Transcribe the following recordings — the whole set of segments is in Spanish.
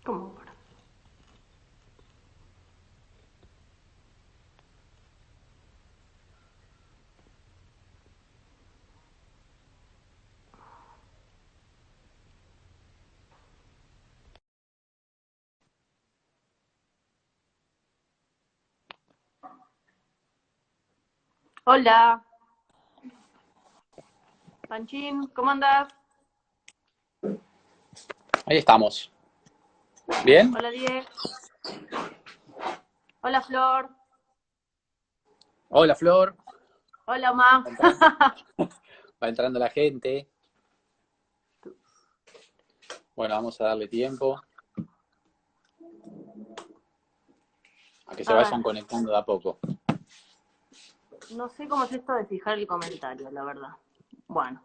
¿Cómo? Para? Hola, Panchín, ¿cómo andás? Ahí estamos. ¿Bien? Hola, Diego. Hola, Flor. Hola, Flor. Hola, Omar. Va entrando, va entrando la gente. Bueno, vamos a darle tiempo a que se A ver, vayan conectando de a poco. no sé cómo es esto de fijar el comentario, la verdad. Bueno,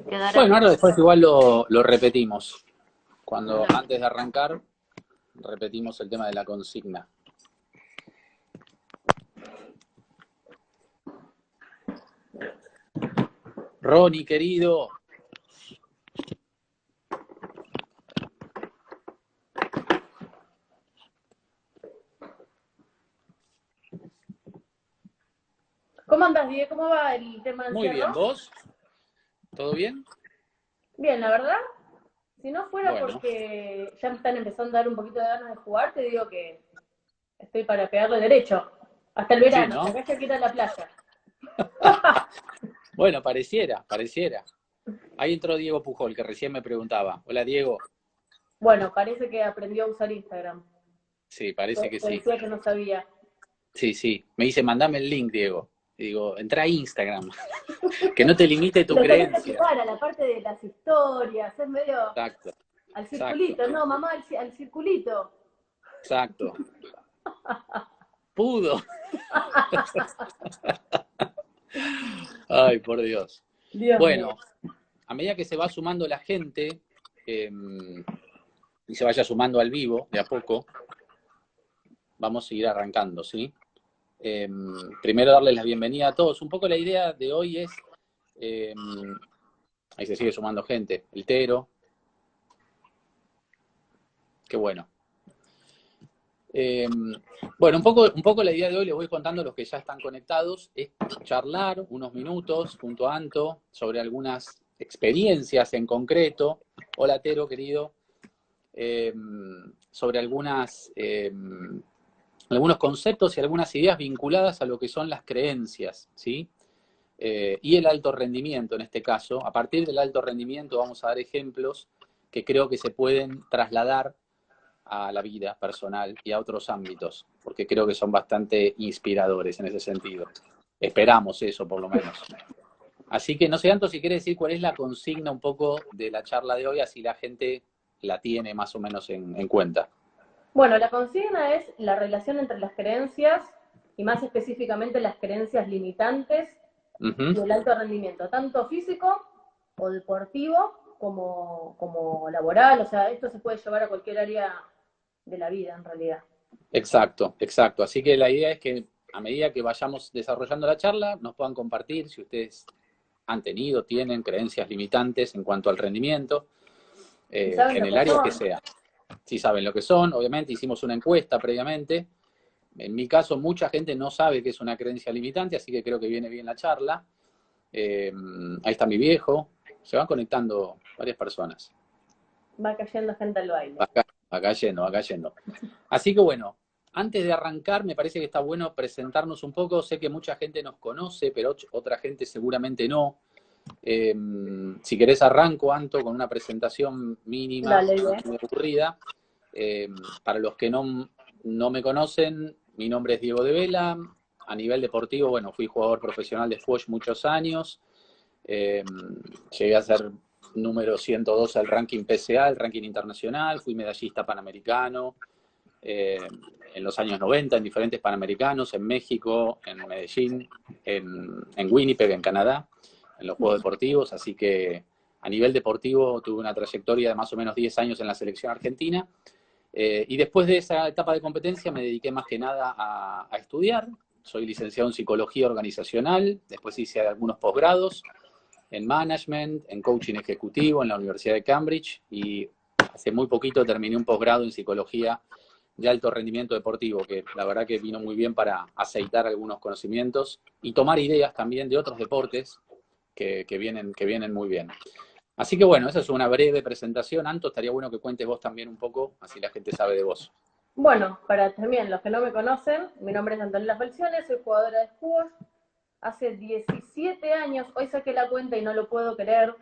quedará Bueno, como ahora después quieras. igual lo repetimos. Cuando Dale. antes de arrancar, repetimos el tema de la consigna. Ronnie, querido. ¿Cómo andas, Diego? ¿Cómo va el tema de Muy encierro? bien, ¿vos? ¿Todo bien? Bien, la verdad. Si no fuera Bueno, porque ya me están empezando a dar un poquito de ganas de jugar, te digo que estoy para pegarle derecho. Hasta el sí, verano, que ¿no? acá ya quiero ir a la playa. Bueno, pareciera. Ahí entró Diego Pujol, que recién me preguntaba. Hola, Diego. Bueno, parece que aprendió a usar Instagram. Sí, parece que Te sí. decía que no sabía. Sí, sí. Me dice, mandame el link, Diego. Y digo, entra a Instagram. Que no te limite tu Lo tenés que creencia. fijar a la parte de las historias, es medio Exacto, al exacto, circulito, no, mamá, al circulito. exacto. Pudo. Ay, por Dios. Dios mío. Bueno, a medida que se va sumando la gente y se vaya sumando al vivo, de a poco, vamos a ir arrancando, ¿sí? Eh, Primero darles la bienvenida a todos. Un poco la idea de hoy es, eh, ahí se sigue sumando gente, el Tero, qué bueno. Eh, bueno, un poco la idea de hoy, les voy contando a los que ya están conectados, es charlar unos minutos junto a Anto sobre algunas experiencias en concreto. Hola, Tero, querido. Eh, Sobre algunos conceptos y algunas ideas vinculadas a lo que son las creencias, ¿sí? Y el alto rendimiento en este caso. A partir del alto rendimiento vamos a dar ejemplos que creo que se pueden trasladar a la vida personal y a otros ámbitos, porque creo que son bastante inspiradores en ese sentido. Esperamos eso, por lo menos. Así que no sé, Anto, si quieres decir cuál es la consigna un poco de la charla de hoy, así la gente la tiene más o menos en cuenta. Bueno, la consigna es la relación entre las creencias y más específicamente las creencias limitantes Ujú. y el alto rendimiento, tanto físico o deportivo como laboral. O sea, esto se puede llevar a cualquier área de la vida en realidad. Exacto, exacto. Así que la idea es que a medida que vayamos desarrollando la charla, nos puedan compartir si ustedes han tenido, tienen creencias limitantes en cuanto al rendimiento, Si saben en lo el que área que son. sea. Si saben lo que son, obviamente hicimos una encuesta previamente. En mi caso, mucha gente no sabe qué es una creencia limitante, así que creo que viene bien la charla. Ahí está mi viejo. Se van conectando varias personas. Va cayendo gente al baile. Acá yendo, acá yendo. Así que bueno, antes de arrancar, me parece que está bueno presentarnos un poco. Sé que mucha gente nos conoce, pero otra gente seguramente no. Eh, si querés arranco, Anto, con una presentación mínima, Dale, muy, bien. muy aburrida. Eh, para los que no me conocen, mi nombre es Diego de Vela. A nivel deportivo, bueno, fui jugador profesional de squash muchos años. Eh, Llegué a ser número 102 al ranking PCA, el ranking internacional. Fui medallista panamericano eh, en los años 90 en diferentes panamericanos, en México, en Medellín, en Winnipeg, en Canadá, en los Juegos Deportivos. Así que a nivel deportivo tuve una trayectoria de más o menos 10 años en la selección argentina. Y después de esa etapa de competencia me dediqué más que nada a estudiar. Soy licenciado en psicología organizacional, después hice algunos posgrados en management, en coaching ejecutivo en la Universidad de Cambridge y hace muy poquito terminé un posgrado en psicología de alto rendimiento deportivo, que la verdad que vino muy bien para aceitar algunos conocimientos y tomar ideas también de otros deportes que vienen muy bien. Así que bueno, esa es una breve presentación. Anto, estaría bueno que cuentes vos también un poco, así la gente sabe de vos. Bueno, para también los que no me conocen, mi nombre es Antonella Falcione, soy jugadora de squash. Hace 17 años, hoy saqué la cuenta y no lo puedo creer.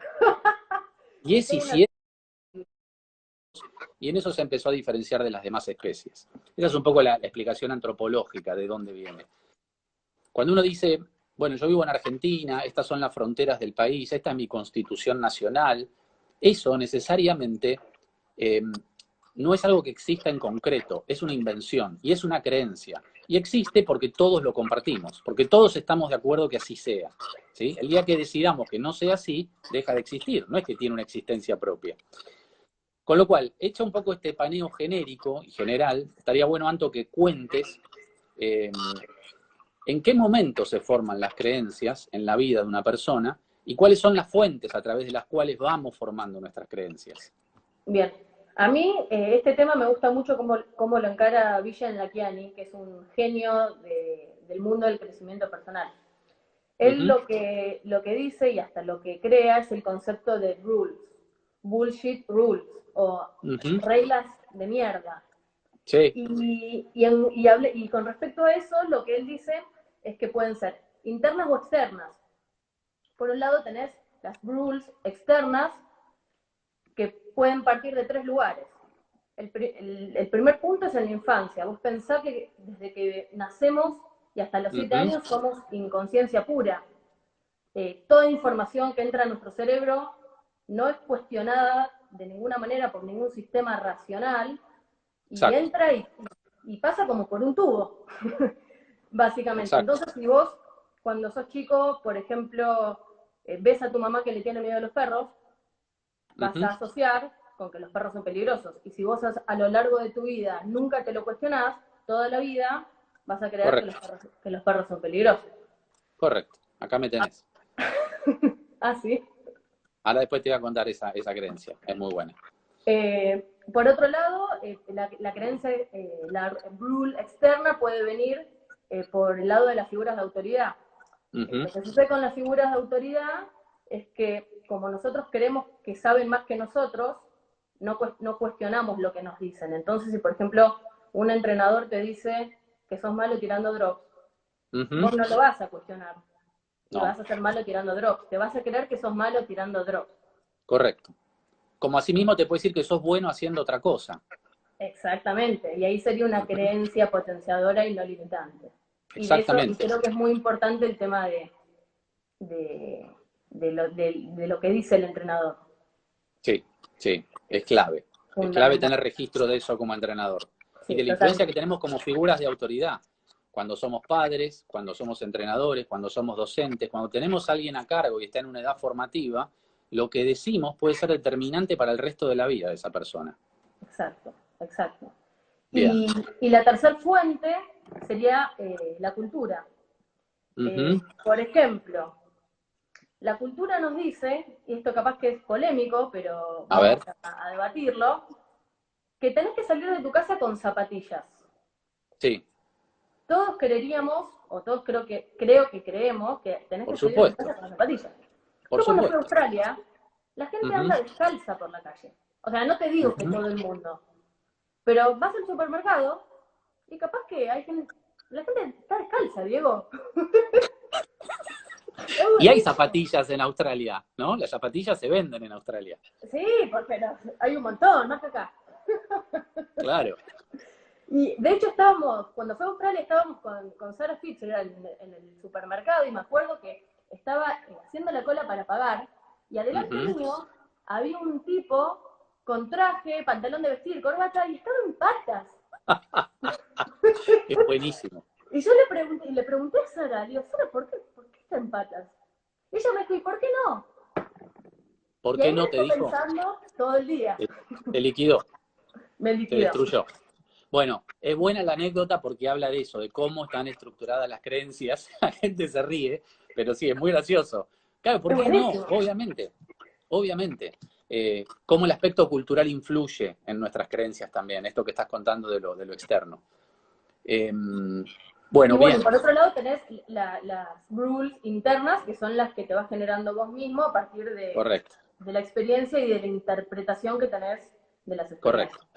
17, y en eso se empezó a diferenciar de las demás especies. Esa es un poco la explicación antropológica de dónde viene. Cuando uno dice, bueno, yo vivo en Argentina, estas son las fronteras del país, esta es mi constitución nacional, eso necesariamente no es algo que exista en concreto, es una invención y es una creencia. Y existe porque todos lo compartimos, porque todos estamos de acuerdo que así sea. ¿Sí? El día que decidamos que no sea así, deja de existir, no es que tiene una existencia propia. Con lo cual, hecho un poco este paneo genérico y general, estaría bueno, Anto, que cuentes en qué momento se forman las creencias en la vida de una persona y cuáles son las fuentes a través de las cuales vamos formando nuestras creencias. Bien, a mí este tema me gusta mucho cómo lo encara Vishen Lakhiani, que es un genio del mundo del crecimiento personal. Él lo que dice y hasta lo que crea es el concepto de rules, bullshit rules, o reglas de mierda. Sí. Y con respecto a eso, lo que él dice es que pueden ser internas o externas. Por un lado tenés las rules externas, que pueden partir de 3 lugares. El primer punto es en la infancia. Vos pensás que desde que nacemos y hasta los 7 años somos inconsciencia pura. Toda información que entra a nuestro cerebro no es cuestionada de ninguna manera por ningún sistema racional, y exacto, entra y pasa como por un tubo, básicamente. Exacto. Entonces, si vos, cuando sos chico, por ejemplo, ves a tu mamá que le tiene miedo a los perros, vas a asociar con que los perros son peligrosos. Y si vos a lo largo de tu vida nunca te lo cuestionás, toda la vida vas a creer que los perros son peligrosos. Correcto, acá me tenés. Ah, sí. Ahora después te voy a contar esa creencia, es muy buena. Por otro lado, la creencia, la rule externa puede venir por el lado de las figuras de autoridad. Lo que sucede con las figuras de autoridad es que como nosotros creemos que saben más que nosotros, no cuestionamos lo que nos dicen. Entonces, si por ejemplo un entrenador te dice que sos malo tirando drops, vos no lo vas a cuestionar. Y vas a ser malo tirando drops. Te vas a creer que sos malo tirando drops. Correcto. Como asimismo te puede decir que sos bueno haciendo otra cosa. Exactamente. Y ahí sería una creencia potenciadora y no limitante. Exactamente. Y creo que es muy importante el tema de lo que dice el entrenador. Sí, sí, es clave. Es clave tener registro de eso como entrenador. Sí, y de la influencia que tenemos como figuras de autoridad. Cuando somos padres, cuando somos entrenadores, cuando somos docentes, cuando tenemos a alguien a cargo y está en una edad formativa, lo que decimos puede ser determinante para el resto de la vida de esa persona. Exacto, exacto. Y la tercera fuente sería la cultura. Por ejemplo, la cultura nos dice, y esto capaz que es polémico, pero vamos a debatirlo, que tenés que salir de tu casa con zapatillas. Sí. Todos creeríamos, o todos creo que creemos que tenés que salir de tu casa con zapatillas. Yo cuando fui a Australia, la gente anda descalza por la calle. O sea, no te digo que todo el mundo, pero vas al supermercado y capaz que la gente está descalza, Diego. Y hay zapatillas en Australia, ¿no? Las zapatillas se venden en Australia. Sí, porque hay un montón, más que acá. Claro. Y de hecho cuando fue a Australia estábamos con Sarah Fitzgerald en el supermercado y me acuerdo que estaba haciendo la cola para pagar y adelante mío había un tipo con traje, pantalón de vestir, corbata y estaba en patas. Es buenísimo. Y yo le pregunté a Sara, le digo, Sara, ¿por qué está en patas? Y ella me dijo, ¿y por qué no? ¿Por qué no te dijo? Pensando todo el día. Te liquidó. Me liquidó. Te destruyó. Bueno, es buena la anécdota porque habla de eso, de cómo están estructuradas las creencias. La gente se ríe, pero sí, es muy gracioso. Claro, ¿por qué no? Obviamente. cómo el aspecto cultural influye en nuestras creencias también, esto que estás contando de lo externo. Bueno, y bien. por otro lado tenés las rules internas, que son las que te vas generando vos mismo a partir Correcto. de la experiencia y de la interpretación que tenés de las experiencias.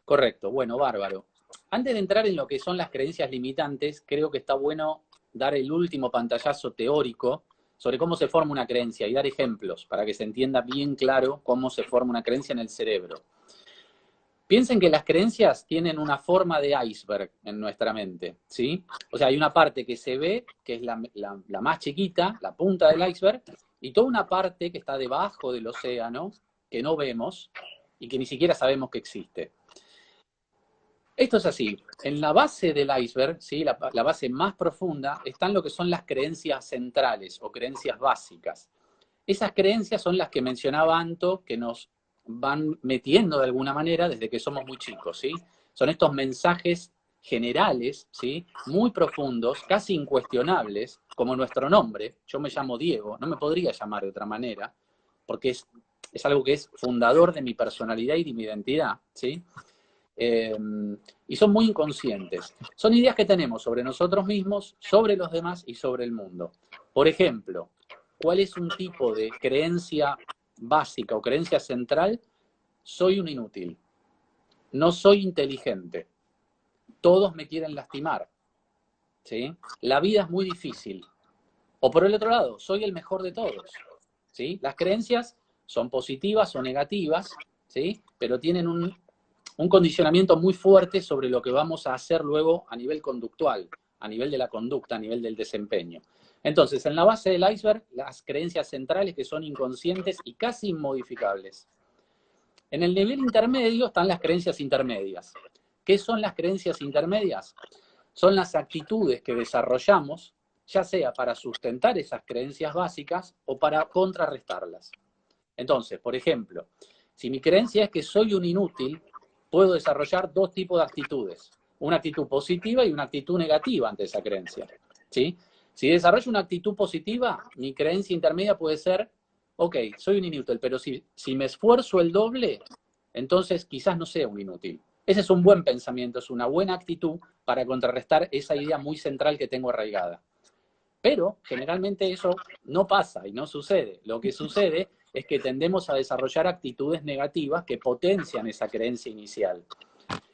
Correcto. Bueno, bárbaro. Antes de entrar en lo que son las creencias limitantes, creo que está bueno dar el último pantallazo teórico sobre cómo se forma una creencia y dar ejemplos para que se entienda bien claro cómo se forma una creencia en el cerebro. Piensen que las creencias tienen una forma de iceberg en nuestra mente, ¿sí? O sea, hay una parte que se ve, que es la más chiquita, la punta del iceberg, y toda una parte que está debajo del océano, que no vemos y que ni siquiera sabemos que existe. Esto es así. En la base del iceberg, ¿sí? La base más profunda, están lo que son las creencias centrales o creencias básicas. Esas creencias son las que mencionaba Anto, que nos van metiendo de alguna manera desde que somos muy chicos, ¿sí? Son estos mensajes generales, ¿sí? Muy profundos, casi incuestionables, como nuestro nombre. Yo me llamo Diego, no me podría llamar de otra manera, porque es algo que es fundador de mi personalidad y de mi identidad, ¿sí? Y son muy inconscientes. Son ideas que tenemos sobre nosotros mismos, sobre los demás y sobre el mundo. Por ejemplo, ¿cuál es un tipo de creencia básica o creencia central? Soy un inútil. No soy inteligente. Todos me quieren lastimar. ¿Sí? La vida es muy difícil. O por el otro lado, soy el mejor de todos. ¿Sí? Las creencias son positivas o negativas, ¿sí? Pero tienen un condicionamiento muy fuerte sobre lo que vamos a hacer luego a nivel conductual, a nivel de la conducta, a nivel del desempeño. Entonces, en la base del iceberg, las creencias centrales que son inconscientes y casi inmodificables. En el nivel intermedio están las creencias intermedias. ¿Qué son las creencias intermedias? Son las actitudes que desarrollamos, ya sea para sustentar esas creencias básicas o para contrarrestarlas. Entonces, por ejemplo, si mi creencia es que soy un inútil, puedo desarrollar dos tipos de actitudes. Una actitud positiva y una actitud negativa ante esa creencia. ¿Sí? Si desarrollo una actitud positiva, mi creencia intermedia puede ser, ok, soy un inútil, pero si me esfuerzo el doble, entonces quizás no sea un inútil. Ese es un buen pensamiento, es una buena actitud para contrarrestar esa idea muy central que tengo arraigada. Pero generalmente eso no pasa y no sucede. Lo que sucede es que tendemos a desarrollar actitudes negativas que potencian esa creencia inicial.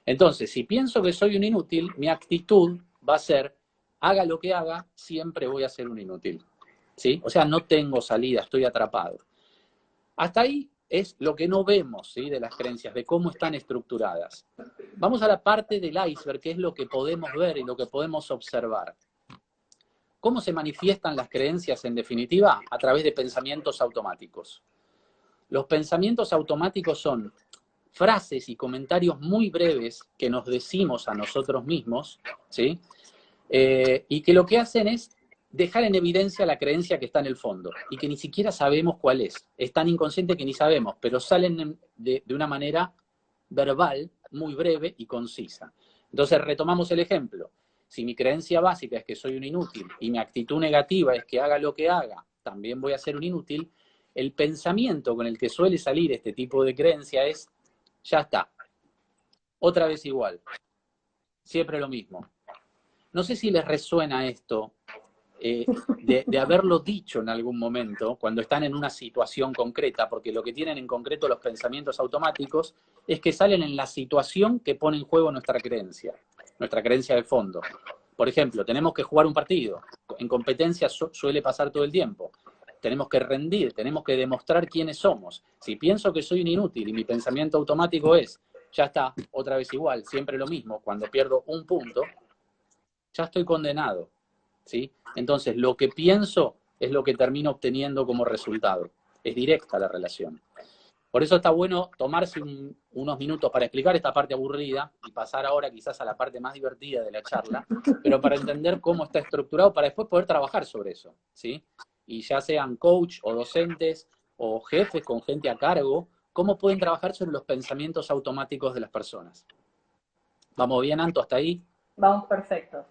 Entonces, si pienso que soy un inútil, mi actitud va a ser, haga lo que haga, siempre voy a ser un inútil. ¿Sí? O sea, no tengo salida, estoy atrapado. Hasta ahí es lo que no vemos, ¿sí? De las creencias, de cómo están estructuradas. Vamos a la parte del iceberg, que es lo que podemos ver y lo que podemos observar. ¿Cómo se manifiestan las creencias en definitiva? A través de pensamientos automáticos. Los pensamientos automáticos son frases y comentarios muy breves que nos decimos a nosotros mismos, ¿sí? Y que lo que hacen es dejar en evidencia la creencia que está en el fondo y que ni siquiera sabemos cuál es. Es tan inconsciente que ni sabemos, pero salen de una manera verbal, muy breve y concisa. Entonces retomamos el ejemplo. Si mi creencia básica es que soy un inútil y mi actitud negativa es que haga lo que haga, también voy a ser un inútil, el pensamiento con el que suele salir este tipo de creencia es, ya está, otra vez igual, siempre lo mismo. No sé si les resuena esto de haberlo dicho en algún momento, cuando están en una situación concreta, porque lo que tienen en concreto los pensamientos automáticos es que salen en la situación que pone en juego nuestra creencia de fondo. Por ejemplo, tenemos que jugar un partido. En competencia suele pasar todo el tiempo. Tenemos que rendir, tenemos que demostrar quiénes somos. Si pienso que soy un inútil y mi pensamiento automático es, ya está, otra vez igual, siempre lo mismo, cuando pierdo un punto, ya estoy condenado. ¿Sí? Entonces, lo que pienso es lo que termino obteniendo como resultado. Es directa la relación. Por eso está bueno tomarse unos minutos para explicar esta parte aburrida y pasar ahora quizás a la parte más divertida de la charla, pero para entender cómo está estructurado, para después poder trabajar sobre eso, ¿sí? Y ya sean coach o docentes o jefes con gente a cargo, cómo pueden trabajar sobre los pensamientos automáticos de las personas. ¿Vamos bien, Anto, hasta ahí? Vamos perfecto.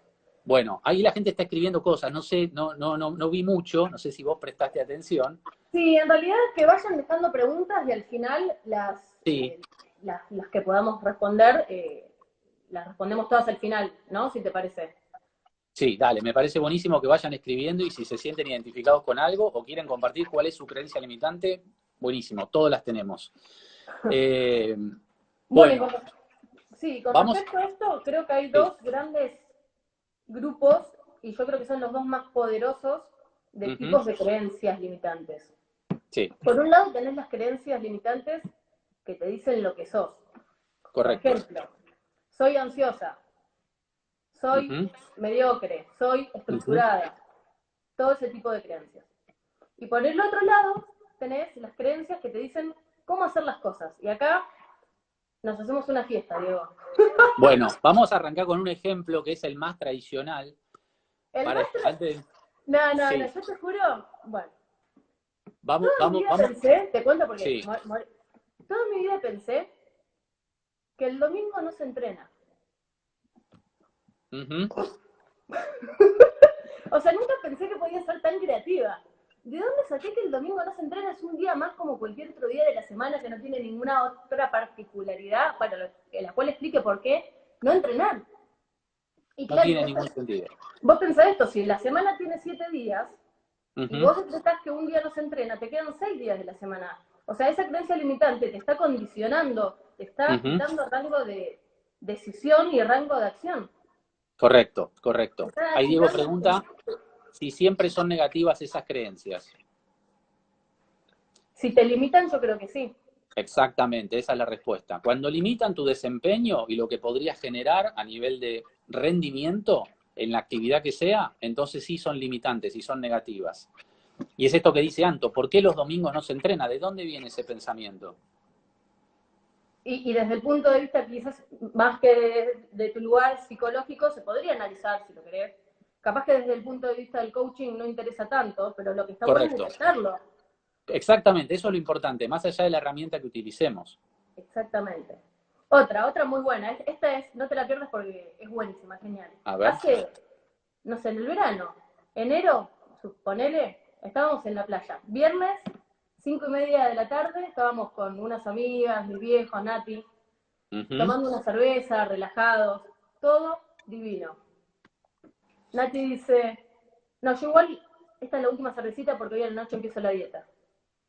Bueno, ahí la gente está escribiendo cosas, no sé, no vi mucho, no sé si vos prestaste atención. Sí, en realidad que vayan dejando preguntas y al final Sí, las que podamos responder, las respondemos todas al final, ¿no? Si te parece. sí, dale, me parece buenísimo que vayan escribiendo y si se sienten identificados con algo o quieren compartir cuál es su creencia limitante, buenísimo, todas las tenemos. Eh, Bueno, bueno, sí, con vamos, respecto a esto, creo que hay sí, dos grandes grupos, y yo creo que son los dos más poderosos, de ujú, tipos de creencias limitantes. sí, Por un lado tenés las creencias limitantes que te dicen lo que sos. Por correcto. ejemplo, soy ansiosa, soy Ujú, mediocre, soy ujú. estructurada, todo ese tipo de creencias. Y por el otro lado tenés las creencias que te dicen cómo hacer las cosas. Y acá nos hacemos una fiesta, Diego. Bueno, vamos a arrancar con un ejemplo que es el más tradicional. El Para maestro... antes, No, sí, yo te juro, bueno, vamos, toda mi vamos, vida vamos, pensé, te cuento porque, sí. toda mi vida pensé que el domingo no se entrena. Ujú. O sea, nunca pensé que podía ser tan creativa. ¿De dónde saqué que el domingo no se entrena? Es un día más como cualquier otro día de la semana que no tiene ninguna otra particularidad para la cual explique por qué no entrenar. Y No claro, tiene ningún sentido. vos pensás esto, si la semana tiene 7 días y Ujú, vos decretás que un día no se entrena, te quedan 6 días de la semana. O sea, esa creencia limitante te está condicionando, te está ujú. quitando rango de decisión y rango de acción. Correcto, Te correcto. está Ahí Diego quitando... pregunta si siempre son negativas esas creencias. Si te limitan, yo creo que sí. Exactamente, esa es la respuesta. Cuando limitan tu desempeño y lo que podrías generar a nivel de rendimiento en la actividad que sea, entonces sí son limitantes y son negativas. Y es esto que dice Anto, ¿por qué los domingos no se entrena? ¿De dónde viene ese pensamiento? Y desde el punto de vista quizás más que de tu lugar psicológico, se podría analizar, si lo querés. Capaz que desde el punto de vista del coaching no interesa tanto, pero lo que está bueno es Correcto. detectarlo. Exactamente, eso es lo importante, más allá de la herramienta que utilicemos. Exactamente. Otra muy buena. Esta es, no te la pierdas porque es buenísima, genial. A ver. Hace, no sé, en el verano, enero, ponele, estábamos en la playa. Viernes, 5:30 de la tarde, estábamos con unas amigas, mi viejo, Nati, Ujú, tomando una cerveza, relajados, todo divino. Nati dice, no, yo igual, esta es la última cervecita porque hoy a la noche empiezo la dieta.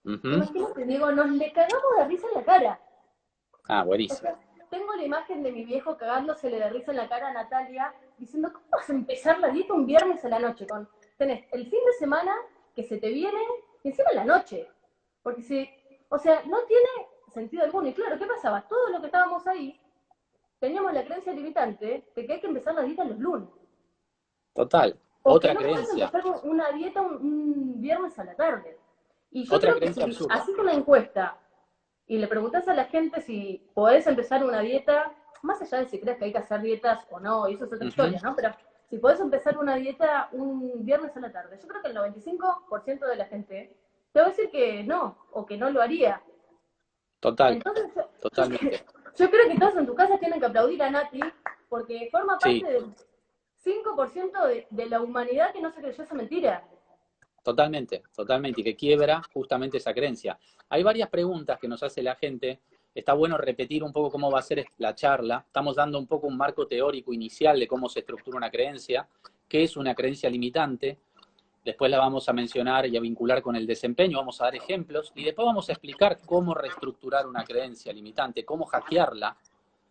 ujú. Imagínate, Diego, nos le cagamos de risa en la cara. Ah, O buenísimo. sea, tengo la imagen de mi viejo cagándosele de risa en la cara a Natalia, diciendo, ¿cómo vas a empezar la dieta un viernes a la noche? Tenés el fin de semana que se te viene y encima en la noche. Porque si, o sea, no tiene sentido alguno. Y claro, ¿qué pasaba? Todos los que estábamos ahí teníamos la creencia limitante de que hay que empezar la dieta los lunes. Total. O que Otra no puedes creencia. empezar una dieta un viernes a la tarde. Y yo Otra creo que creencia si absurda. haces una encuesta y le preguntás a la gente si podés empezar una dieta, más allá de si crees que hay que hacer dietas o no, y eso es otra Ujú. historia, ¿no? Pero si podés empezar una dieta un viernes a la tarde, yo creo que el 95% de la gente te va a decir que no, o que no lo haría. Total. Entonces, Totalmente. yo creo que todos en tu casa tienen que aplaudir a Nati, porque forma parte Sí, del 5% de la humanidad que no se creyó esa mentira. totalmente. Totalmente. Y que quiebra justamente esa creencia. Hay varias preguntas que nos hace la gente. Está bueno repetir un poco cómo va a ser la charla. Estamos dando un poco un marco teórico inicial de cómo se estructura una creencia, qué es una creencia limitante. Después la vamos a mencionar y a vincular con el desempeño, vamos a dar ejemplos y después vamos a explicar cómo reestructurar una creencia limitante, cómo hackearla,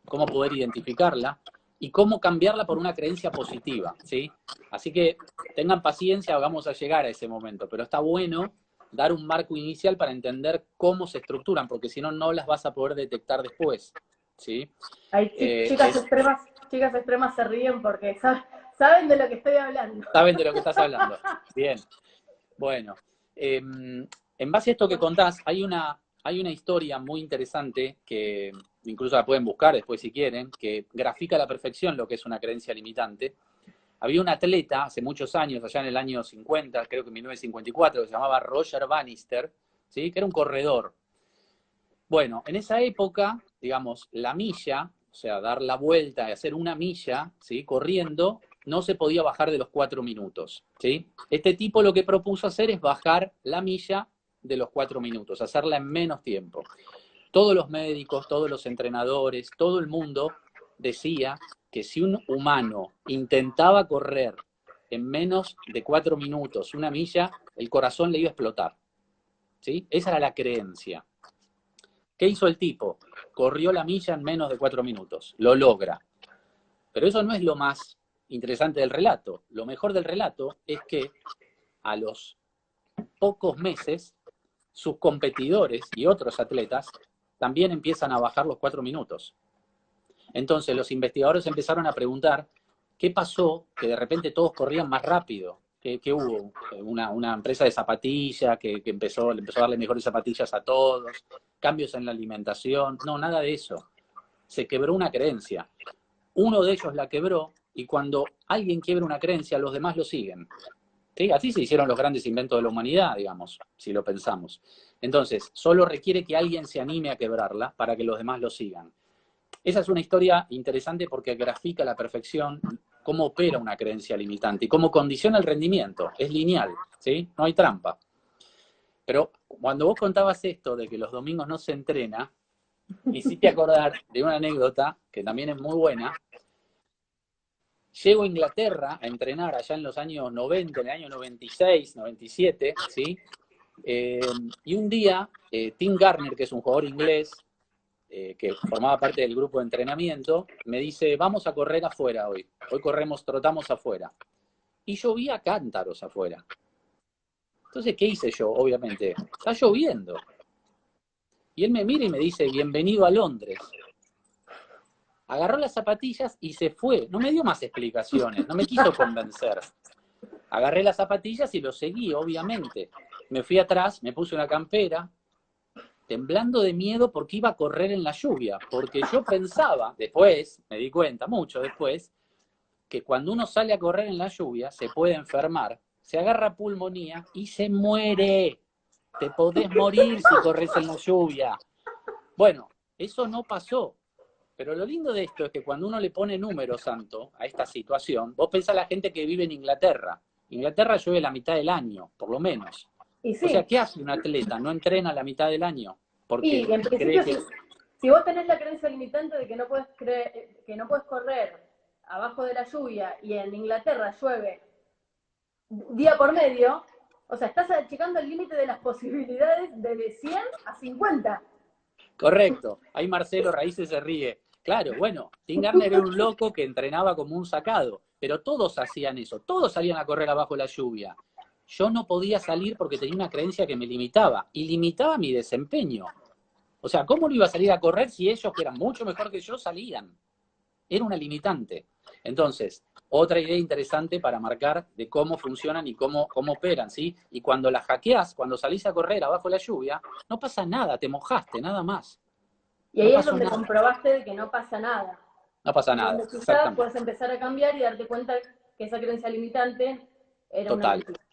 cómo poder identificarla y cómo cambiarla por una creencia positiva, ¿sí? Así que tengan paciencia, vamos a llegar a ese momento, pero está bueno dar un marco inicial para entender cómo se estructuran, porque si no, no las vas a poder detectar después, ¿sí? Hay Es, chicas extremas se ríen porque saben de lo que estoy hablando. ¿Saben de lo que estás hablando? Bien. Bueno, en base a esto que contás, hay una historia muy interesante que incluso la pueden buscar después si quieren, que grafica a la perfección lo que es una creencia limitante. Había un atleta hace muchos años, allá en el año 50, creo que en 1954, que se llamaba Roger Bannister, ¿sí? Que era un corredor. Bueno, en esa época, digamos, la milla, o sea, dar la vuelta y hacer una milla, ¿sí? Corriendo, no se podía bajar de los 4 minutos, ¿sí? Este tipo lo que propuso hacer es bajar la milla de los 4 minutos, hacerla en menos tiempo. Todos los médicos, todos los entrenadores, todo el mundo decía que si un humano intentaba correr en menos de 4 minutos una milla, el corazón le iba a explotar, ¿sí? Esa era la creencia. ¿Qué hizo el tipo? Corrió la milla en menos de 4 minutos, lo logra. Pero eso no es lo más interesante del relato. Lo mejor del relato es que a los pocos meses sus competidores y otros atletas también empiezan a bajar los 4 minutos. Entonces los investigadores empezaron a preguntar qué pasó que de repente todos corrían más rápido. ¿Qué hubo? Una empresa de zapatillas que empezó a darle mejores zapatillas a todos, cambios en la alimentación. No, nada de eso. Se quebró una creencia. Uno de ellos la quebró y cuando alguien quiebra una creencia, los demás lo siguen. ¿Sí? Así se hicieron los grandes inventos de la humanidad, digamos, si lo pensamos. Entonces, solo requiere que alguien se anime a quebrarla para que los demás lo sigan. Esa es una historia interesante porque grafica a la perfección cómo opera una creencia limitante y cómo condiciona el rendimiento. Es lineal, ¿sí? No hay trampa. Pero cuando vos contabas esto de que los domingos no se entrena, me hiciste acordar de una anécdota que también es muy buena. Llego a Inglaterra a entrenar allá en los años 90, en el año 96, 97, ¿sí? Y un día, Tim Garner, que es un jugador inglés, que formaba parte del grupo de entrenamiento, me dice, vamos a correr afuera hoy. Hoy trotamos afuera. Y llovía cántaros afuera. Entonces, ¿qué hice yo? Obviamente, está lloviendo. Y él me mira y me dice, bienvenido a Londres. Agarró las zapatillas y se fue. No me dio más explicaciones, no me quiso convencer. Agarré las zapatillas y lo seguí, obviamente. Me fui atrás, me puse una campera, temblando de miedo porque iba a correr en la lluvia. Porque yo pensaba, después, me di cuenta, mucho después, que cuando uno sale a correr en la lluvia se puede enfermar, se agarra pulmonía y se muere. Te podés morir si corres en la lluvia. Bueno, eso no pasó. Pero lo lindo de esto es que cuando uno le pone número, Santo, a esta situación, vos pensás la gente que vive en Inglaterra. Inglaterra llueve la mitad del año, por lo menos. Y O sea, sí, ¿qué hace un atleta? No entrena la mitad del año. y Porque en cree principio que... si vos tenés la creencia limitante de que no puedes que no puedes correr abajo de la lluvia y en Inglaterra llueve día por medio, o sea, estás achicando el límite de las posibilidades de 100 a 50. Correcto. Ahí Marcelo Raíces se ríe. Claro, bueno, Tim Garner era un loco que entrenaba como un sacado, pero todos hacían eso, todos salían a correr abajo de la lluvia. Yo no podía salir porque tenía una creencia que me limitaba, y limitaba mi desempeño. O sea, ¿cómo no iba a salir a correr si ellos, que eran mucho mejor que yo, salían? Era una limitante. Entonces, otra idea interesante para marcar de cómo funcionan y cómo operan, ¿sí? Y cuando las hackeás, cuando salís a correr abajo de la lluvia, no pasa nada, te mojaste, nada más. Y No ahí es pasó donde nada. comprobaste de que no pasa nada. No pasa Y nada, donde quizás exactamente. puedes empezar a cambiar y darte cuenta que esa creencia limitante era una Total, mentira.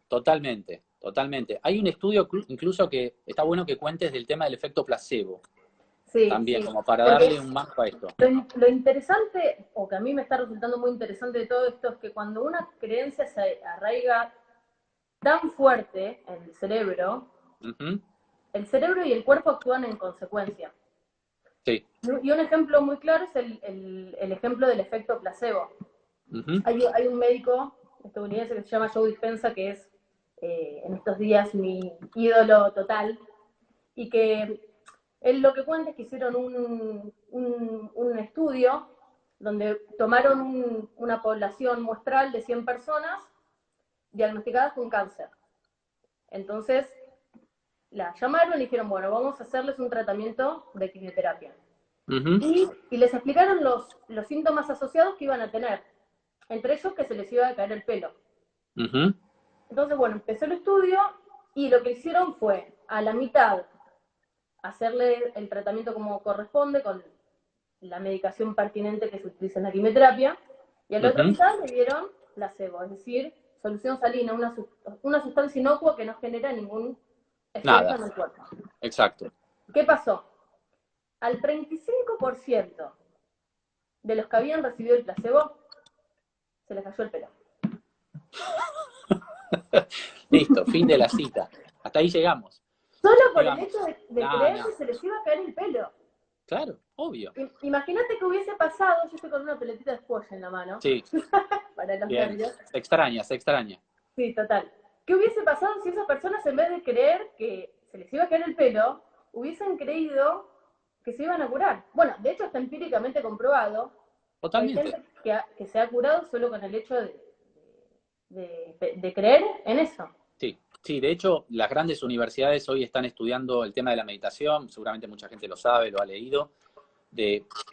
totalmente, totalmente. Hay un estudio incluso que está bueno que cuentes del tema del efecto placebo, Sí, también, sí. como para Porque darle un marco a esto. lo interesante, o que a mí me está resultando muy interesante de todo esto, es que cuando una creencia se arraiga tan fuerte en Ujú. el cerebro y el cuerpo actúan en consecuencia. Sí. Y un ejemplo muy claro es el ejemplo del efecto placebo. Ujú. Hay un médico estadounidense que se llama Joe Dispenza, que es en estos días mi ídolo total, y que él lo que cuenta es que hicieron un estudio donde tomaron una población muestral de 100 personas diagnosticadas con cáncer. Entonces, la llamaron y dijeron, bueno, vamos a hacerles un tratamiento de quimioterapia. Ujú. Y les explicaron los síntomas asociados que iban a tener, entre ellos que se les iba a caer el pelo. Ujú. Entonces, bueno, empezó el estudio y lo que hicieron fue, a la mitad, hacerle el tratamiento como corresponde, con la medicación pertinente que se utiliza en la quimioterapia, y a la otra Ujú. mitad le dieron placebo, es decir, solución salina, una sustancia inocua que no genera ningún efecto Nada, en el cuerpo. exacto. ¿Qué pasó? Al 35% de los que habían recibido el placebo se le cayó el pelo. Listo, fin de la cita. Hasta ahí llegamos. Solo por el Digamos. hecho de creer que se les iba a caer el pelo. Claro, obvio. Imagínate que hubiese pasado, yo estoy con una pelotita de squash en la mano. Sí. Para los Bien. nervios. Se extraña, se extraña. Sí, total. ¿Qué hubiese pasado si esas personas, en vez de creer que se les iba a caer el pelo, hubiesen creído que se iban a curar? Bueno, de hecho está empíricamente comprobado. Totalmente. Hay gente que se ha curado solo con el hecho de creer en eso. Sí, sí, de hecho, las grandes universidades hoy están estudiando el tema de la meditación, seguramente mucha gente lo sabe, lo ha leído,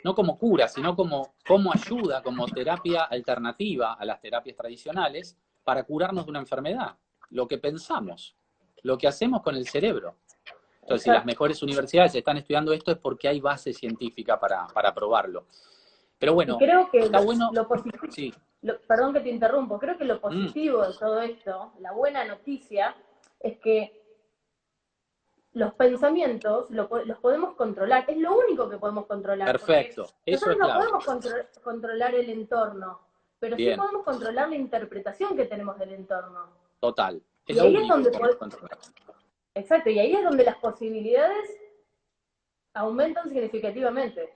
no como cura, sino como ayuda, como terapia alternativa a las terapias tradicionales para curarnos de una enfermedad. Lo que pensamos, lo que hacemos con el cerebro. Entonces, si las mejores universidades están estudiando esto es porque hay base científica para probarlo. Pero bueno, y creo que está bueno. lo positivo, Sí. perdón que te interrumpo, creo que lo positivo de todo esto, la buena noticia, es que los pensamientos los podemos controlar, es lo único que podemos controlar. Perfecto, eso Nosotros es no clave. podemos controlar el entorno, pero Bien. sí podemos controlar la interpretación que tenemos del entorno. Total. Es y lo ahí único es donde que podemos controlar. Exacto, y ahí es donde las posibilidades aumentan significativamente.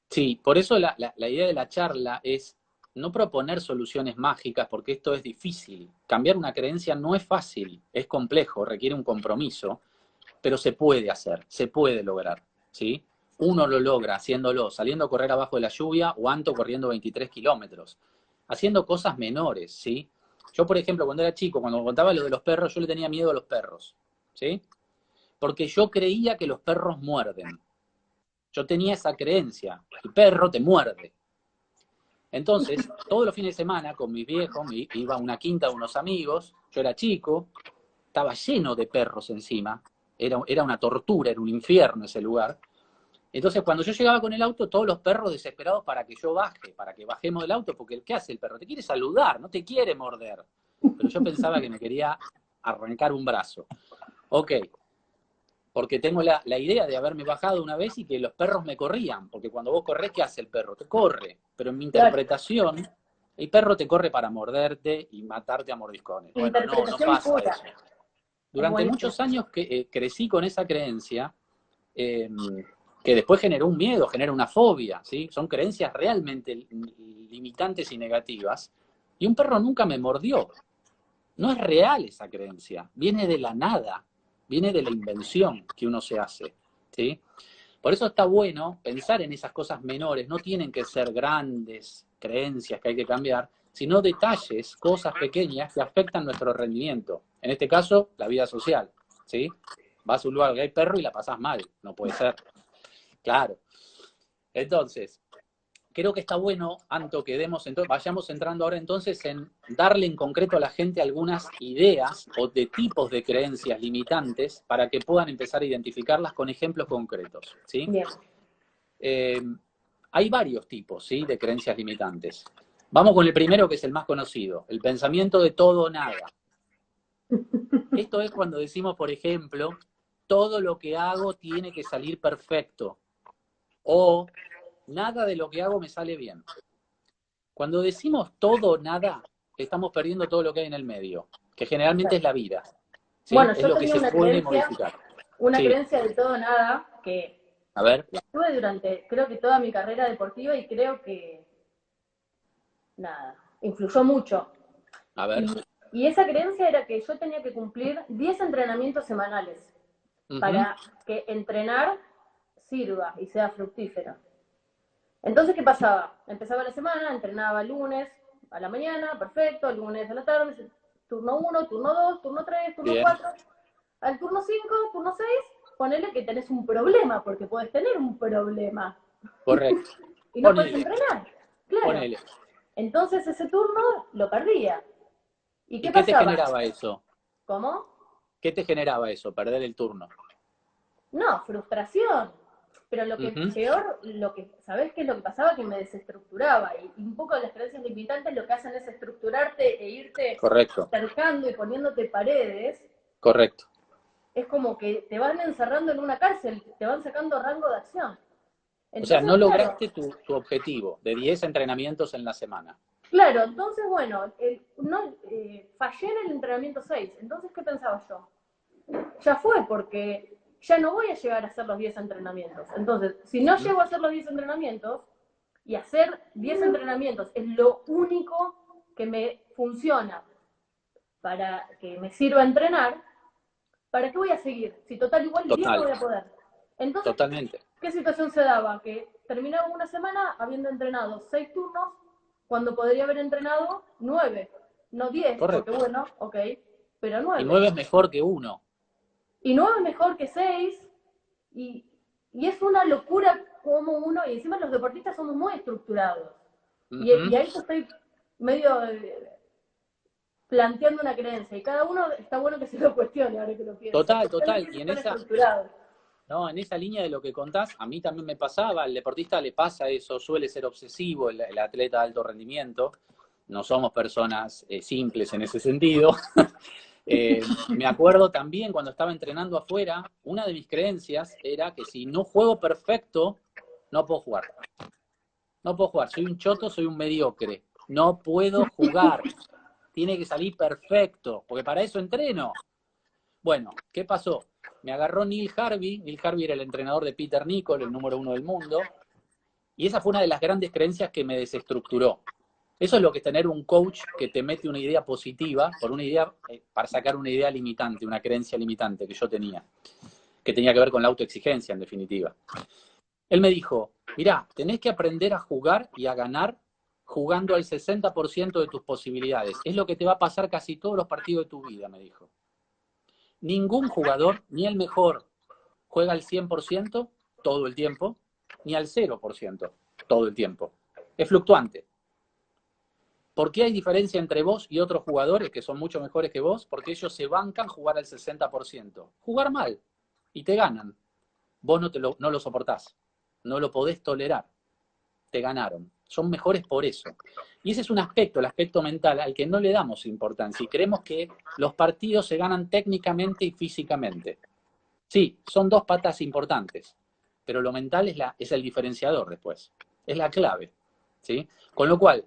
Sí, por eso la idea de la charla es no proponer soluciones mágicas, porque esto es difícil. Cambiar una creencia no es fácil, es complejo, requiere un compromiso, pero se puede hacer, se puede lograr, ¿sí? Uno lo logra haciéndolo, saliendo a correr abajo de la lluvia o Anto corriendo 23 kilómetros, haciendo cosas menores, ¿sí? Yo, por ejemplo, cuando era chico, cuando contaba lo de los perros, yo le tenía miedo a los perros, ¿sí? Porque yo creía que los perros muerden. Yo tenía esa creencia, el perro te muerde. Entonces, todos los fines de semana con mis viejos, iba a una quinta de unos amigos, yo era chico, estaba lleno de perros encima, era una tortura, era un infierno ese lugar. Entonces, cuando yo llegaba con el auto, todos los perros desesperados para que yo baje, para que bajemos del auto, porque ¿qué hace el perro? Te quiere saludar, no te quiere morder. Pero yo pensaba que me quería arrancar un brazo. Ok, porque tengo la idea de haberme bajado una vez y que los perros me corrían, porque cuando vos corres, ¿qué hace el perro? Te corre, pero en mi interpretación, el perro te corre para morderte y matarte a mordiscones. Bueno, no pasa pura. eso. Durante muchos años crecí con esa creencia, que después generó un miedo, genera una fobia, ¿sí? Son creencias realmente limitantes y negativas, y un perro nunca me mordió. No es real esa creencia, viene de la nada, viene de la invención que uno se hace, ¿sí? Por eso está bueno pensar en esas cosas menores, no tienen que ser grandes creencias que hay que cambiar, sino detalles, cosas pequeñas que afectan nuestro rendimiento. En este caso, la vida social, ¿sí? Vas a un lugar que hay perro y la pasás mal, no puede ser. Claro. Entonces, creo que está bueno, Anto, que vayamos entrando ahora entonces en darle en concreto a la gente algunas ideas o de tipos de creencias limitantes para que puedan empezar a identificarlas con ejemplos concretos, ¿sí? Bien. Hay varios tipos, ¿sí?, de creencias limitantes. Vamos con el primero, que es el más conocido, el pensamiento de todo o nada. Esto es cuando decimos, por ejemplo, todo lo que hago tiene que salir perfecto, o nada de lo que hago me sale bien. Cuando decimos todo o nada, estamos perdiendo todo lo que hay en el medio, que generalmente es la vida. ¿Sí? Bueno, es yo lo que tenía se una puede creencia, modificar. una Sí. creencia de todo o nada que A ver. la tuve durante, creo que toda mi carrera deportiva, y creo que, nada, influyó mucho. A ver. Y esa creencia era que yo tenía que cumplir 10 entrenamientos semanales para que entrenar sirva y sea fructífero. Entonces, ¿qué pasaba? Empezaba la semana, entrenaba lunes a la mañana, perfecto, lunes a la tarde, turno 1, turno 2, turno 3, turno 4. Al turno 5, turno 6, ponele que tenés un problema, porque podés tener un problema. Correcto. Y no podés entrenar. Claro. Ponele. Entonces ese turno lo perdía. ¿Y qué qué te pasaba? generaba eso? ¿Cómo? ¿Qué te generaba eso, perder el turno? No, frustración. Pero lo que peor, ¿sabés qué es lo que pasaba? Que me desestructuraba. Y un poco de las creencias limitantes lo que hacen es estructurarte e irte cercando y poniéndote paredes. Correcto. Es como que te van encerrando en una cárcel, te van sacando rango de acción. Entonces, o sea, no lograste tu objetivo de 10 entrenamientos en la semana. Claro, entonces, bueno, fallé en el entrenamiento 6. Entonces, ¿qué pensaba yo? Ya fue, porque ya no voy a llegar a hacer los 10 entrenamientos. Entonces, si no llego a hacer los 10 entrenamientos, y hacer 10 entrenamientos es lo único que me funciona para que me sirva entrenar, ¿para qué voy a seguir? Si total igual 10 no Total, voy a poder. Entonces, totalmente. ¿qué situación se daba? Que terminaba una semana habiendo entrenado 6 turnos cuando podría haber entrenado 9, no 10, porque Correcto. bueno, ok, pero Y 9. 9 es mejor que 1. Y 9 es mejor que 6, y, y es una locura como uno, y encima los deportistas somos muy estructurados. Y ahí yo estoy medio planteando una creencia, y cada uno está bueno que se lo cuestione, ahora que lo pienso. Total, ¿Por qué total. los Y en están esa, estructurados? no, en esa línea de lo que contás, a mí también me pasaba, al deportista le pasa eso, suele ser obsesivo, el atleta de alto rendimiento, no somos personas simples en ese sentido. Me acuerdo también cuando estaba entrenando afuera, una de mis creencias era que si no juego perfecto, no puedo jugar. No puedo jugar, soy un choto, soy un mediocre. No puedo jugar. Tiene que salir perfecto, porque para eso entreno. Bueno, ¿qué pasó? Me agarró Neil Harvey. Neil Harvey era el entrenador de Peter Nicol, el número 1 del mundo. Y esa fue una de las grandes creencias que me desestructuró. Eso es lo que es tener un coach que te mete una idea positiva por una idea, para sacar una idea limitante, una creencia limitante que yo tenía, que tenía que ver con la autoexigencia, en definitiva. Él me dijo, mirá, tenés que aprender a jugar y a ganar jugando al 60% de tus posibilidades. Es lo que te va a pasar casi todos los partidos de tu vida, me dijo. Ningún jugador, ni el mejor, juega al 100% todo el tiempo, ni al 0% todo el tiempo. Es fluctuante. ¿Por qué hay diferencia entre vos y otros jugadores que son mucho mejores que vos? Porque ellos se bancan jugar al 60%. Jugar mal y te ganan. Vos no lo soportás, no lo podés tolerar. Te ganaron. Son mejores por eso. Y ese es un aspecto, el aspecto mental, al que no le damos importancia. Y creemos que los partidos se ganan técnicamente y físicamente. Sí, son dos patas importantes, pero lo mental es el diferenciador después. Es la clave. ¿Sí? Con lo cual,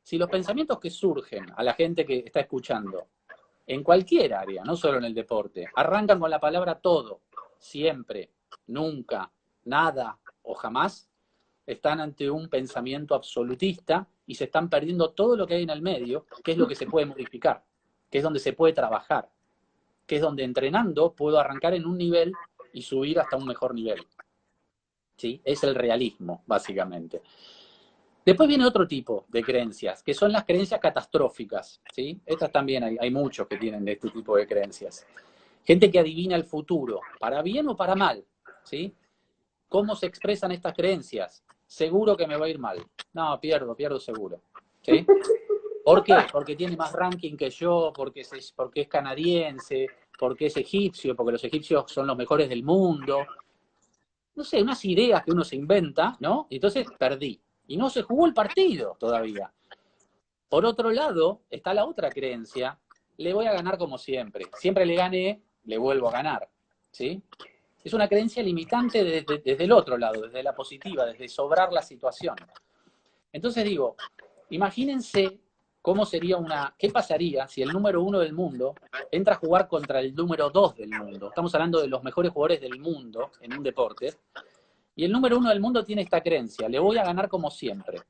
si los pensamientos que surgen a la gente que está escuchando, en cualquier área, no solo en el deporte, arrancan con la palabra todo, siempre, nunca, nada o jamás, están ante un pensamiento absolutista y se están perdiendo todo lo que hay en el medio, que es lo que se puede modificar, que es donde se puede trabajar, que es donde entrenando puedo arrancar en un nivel y subir hasta un mejor nivel. ¿Sí? Es el realismo, básicamente. Después viene otro tipo de creencias, que son las creencias catastróficas. ¿Sí? Estas también hay muchos que tienen de este tipo de creencias. Gente que adivina el futuro, para bien o para mal. ¿Sí? ¿Cómo se expresan estas creencias? Seguro que me va a ir mal. No, pierdo seguro. ¿Sí? ¿Por qué? Porque tiene más ranking que yo, porque es canadiense, porque es egipcio, porque los egipcios son los mejores del mundo. No sé, unas ideas que uno se inventa, ¿no? Y entonces perdí. Y no se jugó el partido todavía. Por otro lado, está la otra creencia, le voy a ganar como siempre. Siempre le gané, le vuelvo a ganar. ¿Sí? Es una creencia limitante desde el otro lado, desde la positiva, desde sobrar la situación. Entonces digo, imagínense qué pasaría si el número 1 del mundo entra a jugar contra el número 2 del mundo. Estamos hablando de los mejores jugadores del mundo en un deporte. Y el número 1 del mundo tiene esta creencia, le voy a ganar como siempre.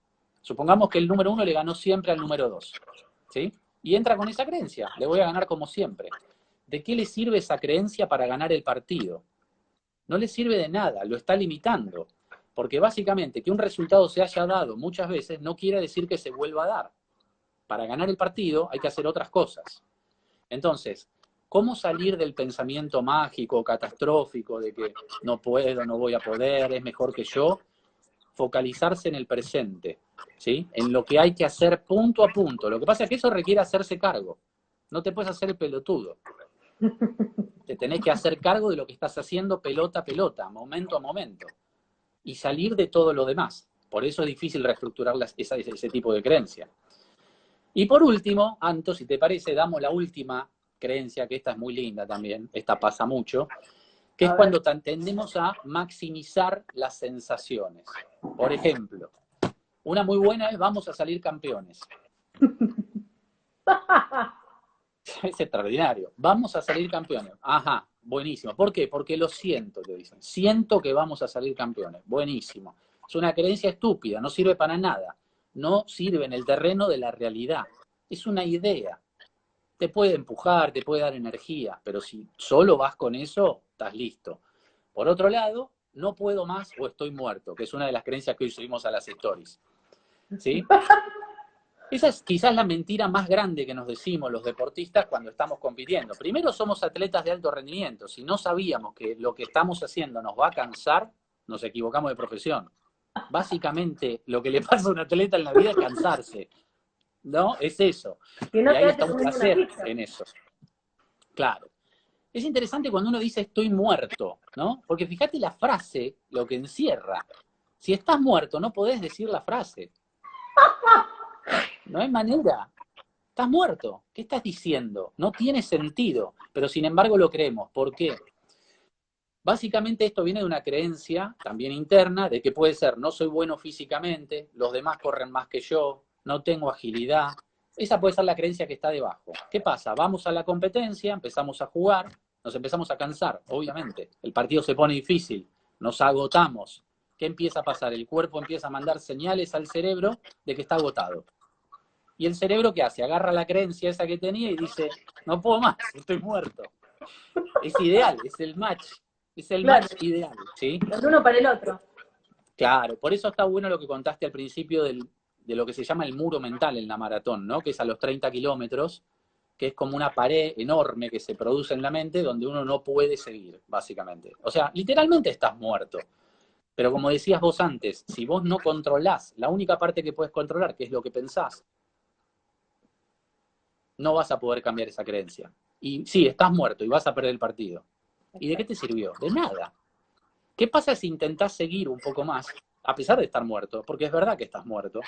Supongamos que el número 1 le ganó siempre al número 2. ¿Sí? Y entra con esa creencia, le voy a ganar como siempre. ¿De qué le sirve esa creencia para ganar el partido? No le sirve de nada, lo está limitando. Porque básicamente que un resultado se haya dado muchas veces no quiere decir que se vuelva a dar. Para ganar el partido hay que hacer otras cosas. Entonces, ¿cómo salir del pensamiento mágico, catastrófico, de que no puedo, no voy a poder, es mejor que yo? Focalizarse en el presente, ¿sí? En lo que hay que hacer punto a punto. Lo que pasa es que eso requiere hacerse cargo. No te puedes hacer el pelotudo. Te tenés que hacer cargo de lo que estás haciendo pelota a pelota, momento a momento. Y salir de todo lo demás. Por eso es difícil reestructurar ese tipo de creencia. Y por último, Anto, si te parece, damos la última creencia, que esta es muy linda también, esta pasa mucho, que es cuando tendemos a maximizar las sensaciones. Por ejemplo, una muy buena es vamos a salir campeones. Es extraordinario. Vamos a salir campeones. Ajá, buenísimo. ¿Por qué? Porque lo siento, te dicen. Siento que vamos a salir campeones. Buenísimo. Es una creencia estúpida, no sirve para nada. No sirve en el terreno de la realidad. Es una idea. Te puede empujar, te puede dar energía, pero si solo vas con eso, estás listo. Por otro lado, no puedo más o estoy muerto, que es una de las creencias que hoy subimos a las stories. ¿Sí? Esa es quizás la mentira más grande que nos decimos los deportistas cuando estamos compitiendo. Primero, somos atletas de alto rendimiento. Si no sabíamos que lo que estamos haciendo nos va a cansar, nos equivocamos de profesión. Básicamente, lo que le pasa a un atleta en la vida es cansarse. ¿No? Es eso. Que Y no, ahí quedate está un comiendo una placer pizza. en eso. Claro. Es interesante cuando uno dice estoy muerto, ¿no? Porque fíjate la frase, lo que encierra. Si estás muerto, no podés decir la frase. No hay manera. Estás muerto. ¿Qué estás diciendo? No tiene sentido. Pero sin embargo lo creemos. ¿Por qué? Básicamente esto viene de una creencia también interna de que puede ser no soy bueno físicamente, los demás corren más que yo, no tengo agilidad. Esa puede ser la creencia que está debajo. ¿Qué pasa? Vamos a la competencia, empezamos a jugar, nos empezamos a cansar, obviamente. El partido se pone difícil, nos agotamos. ¿Qué empieza a pasar? El cuerpo empieza a mandar señales al cerebro de que está agotado. Y el cerebro, ¿qué hace? Agarra la creencia esa que tenía y dice, no puedo más, estoy muerto. Es ideal, es el match. Es el Claro, match ideal, ¿sí? el uno para el otro. Claro, por eso está bueno lo que contaste al principio de lo que se llama el muro mental en la maratón, ¿no? Que es a los 30 kilómetros, que es como una pared enorme que se produce en la mente donde uno no puede seguir, básicamente. O sea, literalmente estás muerto. Pero como decías vos antes, si vos no controlás la única parte que puedes controlar, que es lo que pensás, no vas a poder cambiar esa creencia. Y sí, estás muerto y vas a perder el partido. ¿Y de qué te sirvió? De nada. ¿Qué pasa si intentás seguir un poco más, a pesar de estar muerto? Porque es verdad que estás muerto,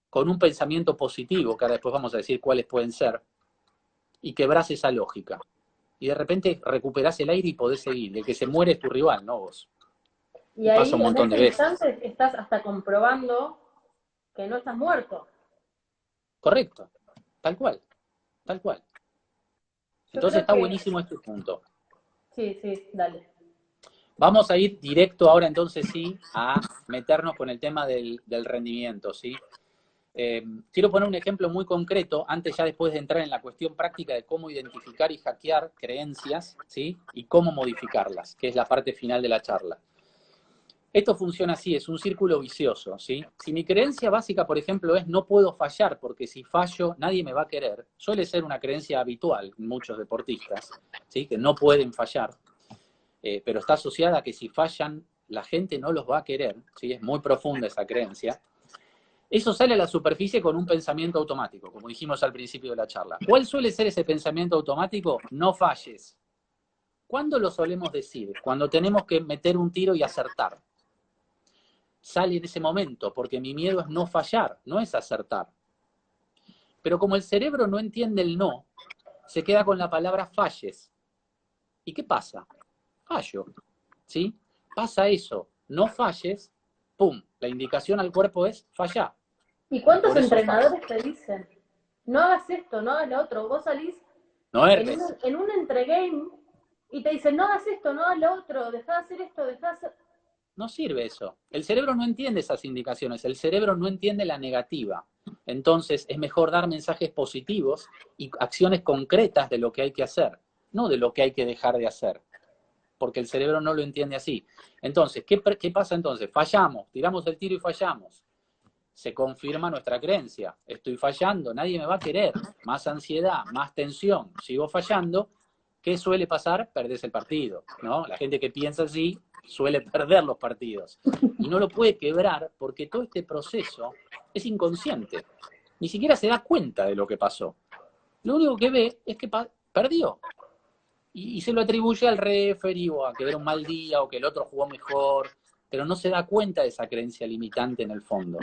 con un pensamiento positivo, que ahora después vamos a decir cuáles pueden ser, y quebrás esa lógica. Y de repente recuperás el aire y podés seguir. El que se muere es tu rival, no vos. Y Y pasa ahí, un en montón ese de veces. instante, estás hasta comprobando que no estás muerto. Correcto. Tal cual. Tal cual. Yo Entonces creo está que, buenísimo este punto. sí, sí, dale. Vamos a ir directo ahora entonces sí a meternos con el tema del rendimiento, ¿sí? Quiero poner un ejemplo muy concreto, antes ya después de entrar en la cuestión práctica de cómo identificar y hackear creencias, ¿sí? Y cómo modificarlas, que es la parte final de la charla. Esto funciona así, es un círculo vicioso, ¿sí? Si mi creencia básica, por ejemplo, es no puedo fallar porque si fallo nadie me va a querer, suele ser una creencia habitual en muchos deportistas, ¿sí? Que no pueden fallar, pero está asociada a que si fallan la gente no los va a querer, ¿sí? Es muy profunda esa creencia. Eso sale a la superficie con un pensamiento automático, como dijimos al principio de la charla. ¿Cuál suele ser ese pensamiento automático? No falles. ¿Cuándo lo solemos decir? Cuando tenemos que meter un tiro y acertar. Sale en ese momento, porque mi miedo es no fallar, no es acertar. Pero como el cerebro no entiende el no, se queda con la palabra falles. ¿Y qué pasa? Fallo. ¿Sí? Pasa eso. No falles, pum. La indicación al cuerpo es fallar. ¿Y Y cuántos por eso falla. entrenadores te dicen, no hagas esto, no hagas lo otro? Vos salís No en erres. un, en un entregame y te dicen, no hagas esto, no hagas lo otro, dejá de hacer esto, dejá de hacer... No sirve eso. El cerebro no entiende esas indicaciones, el cerebro no entiende la negativa. Entonces es mejor dar mensajes positivos y acciones concretas de lo que hay que hacer, no de lo que hay que dejar de hacer, porque el cerebro no lo entiende así. Entonces, ¿qué pasa entonces? Fallamos, tiramos el tiro y fallamos. Se confirma nuestra creencia. Estoy fallando, nadie me va a querer. Más ansiedad, más tensión. Sigo fallando. ¿Qué suele pasar? Perdés el partido, ¿no? La gente que piensa así suele perder los partidos. Y no lo puede quebrar porque todo este proceso es inconsciente. Ni siquiera se da cuenta de lo que pasó. Lo único que ve es que perdió. Y se lo atribuye al referee o a que era un mal día o que el otro jugó mejor, pero no se da cuenta de esa creencia limitante en el fondo.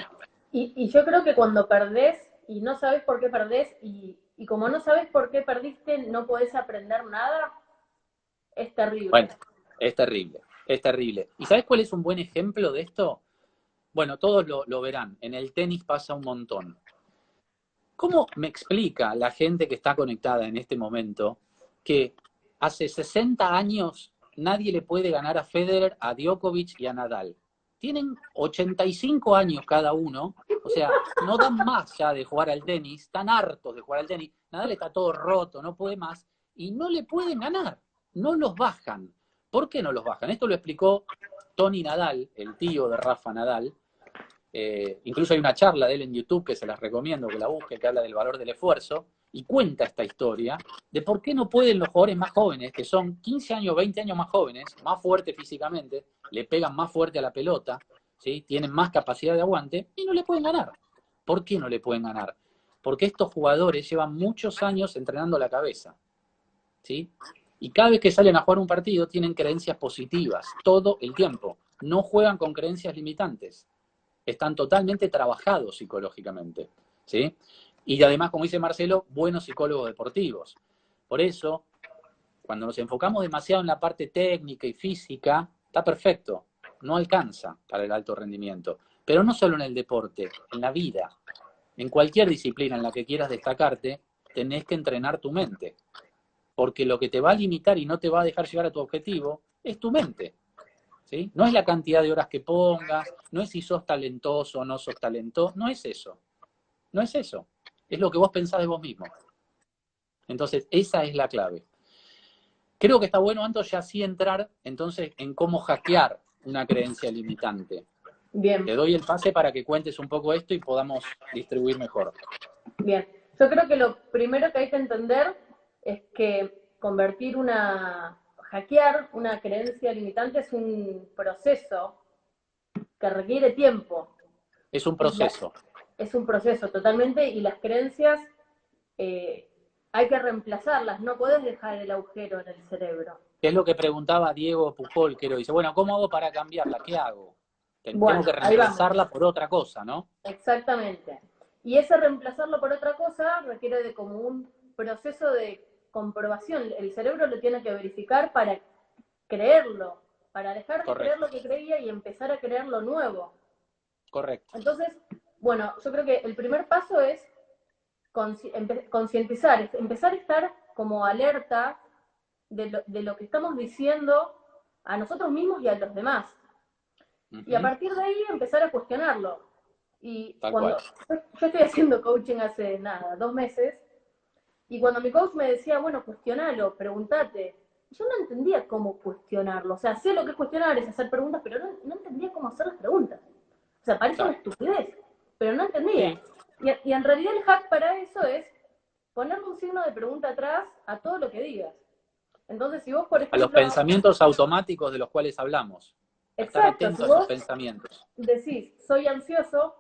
Y yo creo que cuando perdés y no sabes por qué perdés y como no sabes por qué perdiste, no podés aprender nada, es terrible. Bueno, es terrible, es terrible. ¿Y sabes cuál es un buen ejemplo de esto? Bueno, todos lo verán. En el tenis pasa un montón. ¿Cómo me explica la gente que está conectada en este momento que hace 60 años nadie le puede ganar a Federer, a Djokovic y a Nadal? Tienen 85 años cada uno, o sea, no dan más ya de jugar al tenis, están hartos de jugar al tenis. Nadal está todo roto, no puede más, y no le pueden ganar, no los bajan. ¿Por qué no los bajan? Esto lo explicó Tony Nadal, el tío de Rafa Nadal. Incluso hay una charla de él en YouTube que se las recomiendo que la busquen, que habla del valor del esfuerzo, y cuenta esta historia de por qué no pueden los jugadores más jóvenes, que son 15 años, 20 años más jóvenes, más fuertes físicamente, le pegan más fuerte a la pelota, ¿sí? Tienen más capacidad de aguante, y no le pueden ganar. ¿Por qué no le pueden ganar? Porque estos jugadores llevan muchos años entrenando la cabeza, ¿sí? Y cada vez que salen a jugar un partido tienen creencias positivas, todo el tiempo. No juegan con creencias limitantes. Están totalmente trabajados psicológicamente, ¿sí? Y además, como dice Marcelo, buenos psicólogos deportivos. Por eso, cuando nos enfocamos demasiado en la parte técnica y física, está perfecto, no alcanza para el alto rendimiento. Pero no solo en el deporte, en la vida. En cualquier disciplina en la que quieras destacarte, tenés que entrenar tu mente. Porque lo que te va a limitar y no te va a dejar llegar a tu objetivo es tu mente. ¿Sí? No es la cantidad de horas que pongas, no es si sos talentoso o no sos talentoso, no es eso. No es eso. Es lo que vos pensás de vos mismo. Entonces, esa es la clave. Creo que está bueno, Anto, ya sí entrar entonces en cómo hackear una creencia limitante. Bien, Te doy el pase para que cuentes un poco esto y podamos distribuir mejor. bien. Yo creo que lo primero que hay que entender es que hackear una creencia limitante es un proceso que requiere tiempo. Es un proceso. Es un proceso totalmente, y las creencias hay que reemplazarlas, no puedes dejar el agujero en el cerebro. Es lo que preguntaba Diego Pujol, que dice, bueno, ¿cómo hago para cambiarla? ¿Qué hago? Tengo Bueno, que ahí vamos. reemplazarla por otra cosa, ¿no? Exactamente. Y ese reemplazarlo por otra cosa requiere de como un proceso de comprobación. El cerebro lo tiene que verificar para creerlo, para dejar de creer Correcto, lo que creía y empezar a creer lo nuevo. correcto. Entonces, bueno, yo creo que el primer paso es concientizar, empezar a estar como alerta de lo que estamos diciendo a nosotros mismos y a los demás. Y a partir de ahí empezar a cuestionarlo. Y Tal cuando cual. yo estoy haciendo coaching hace nada, 2 meses, y cuando mi coach me decía, bueno, cuestionalo, pregúntate, yo no entendía cómo cuestionarlo. O sea, sé lo que es cuestionar, es hacer preguntas, pero no entendía cómo hacer las preguntas. O sea, parece una Claro. estupidez, pero no entendía. Sí. Y en realidad el hack para eso es ponerle un signo de pregunta atrás a todo lo que digas. Entonces, si vos, por A los ejemplo, pensamientos automáticos de los cuales hablamos. A estar exacto, si atento a esos vos pensamientos. decís, soy ansioso,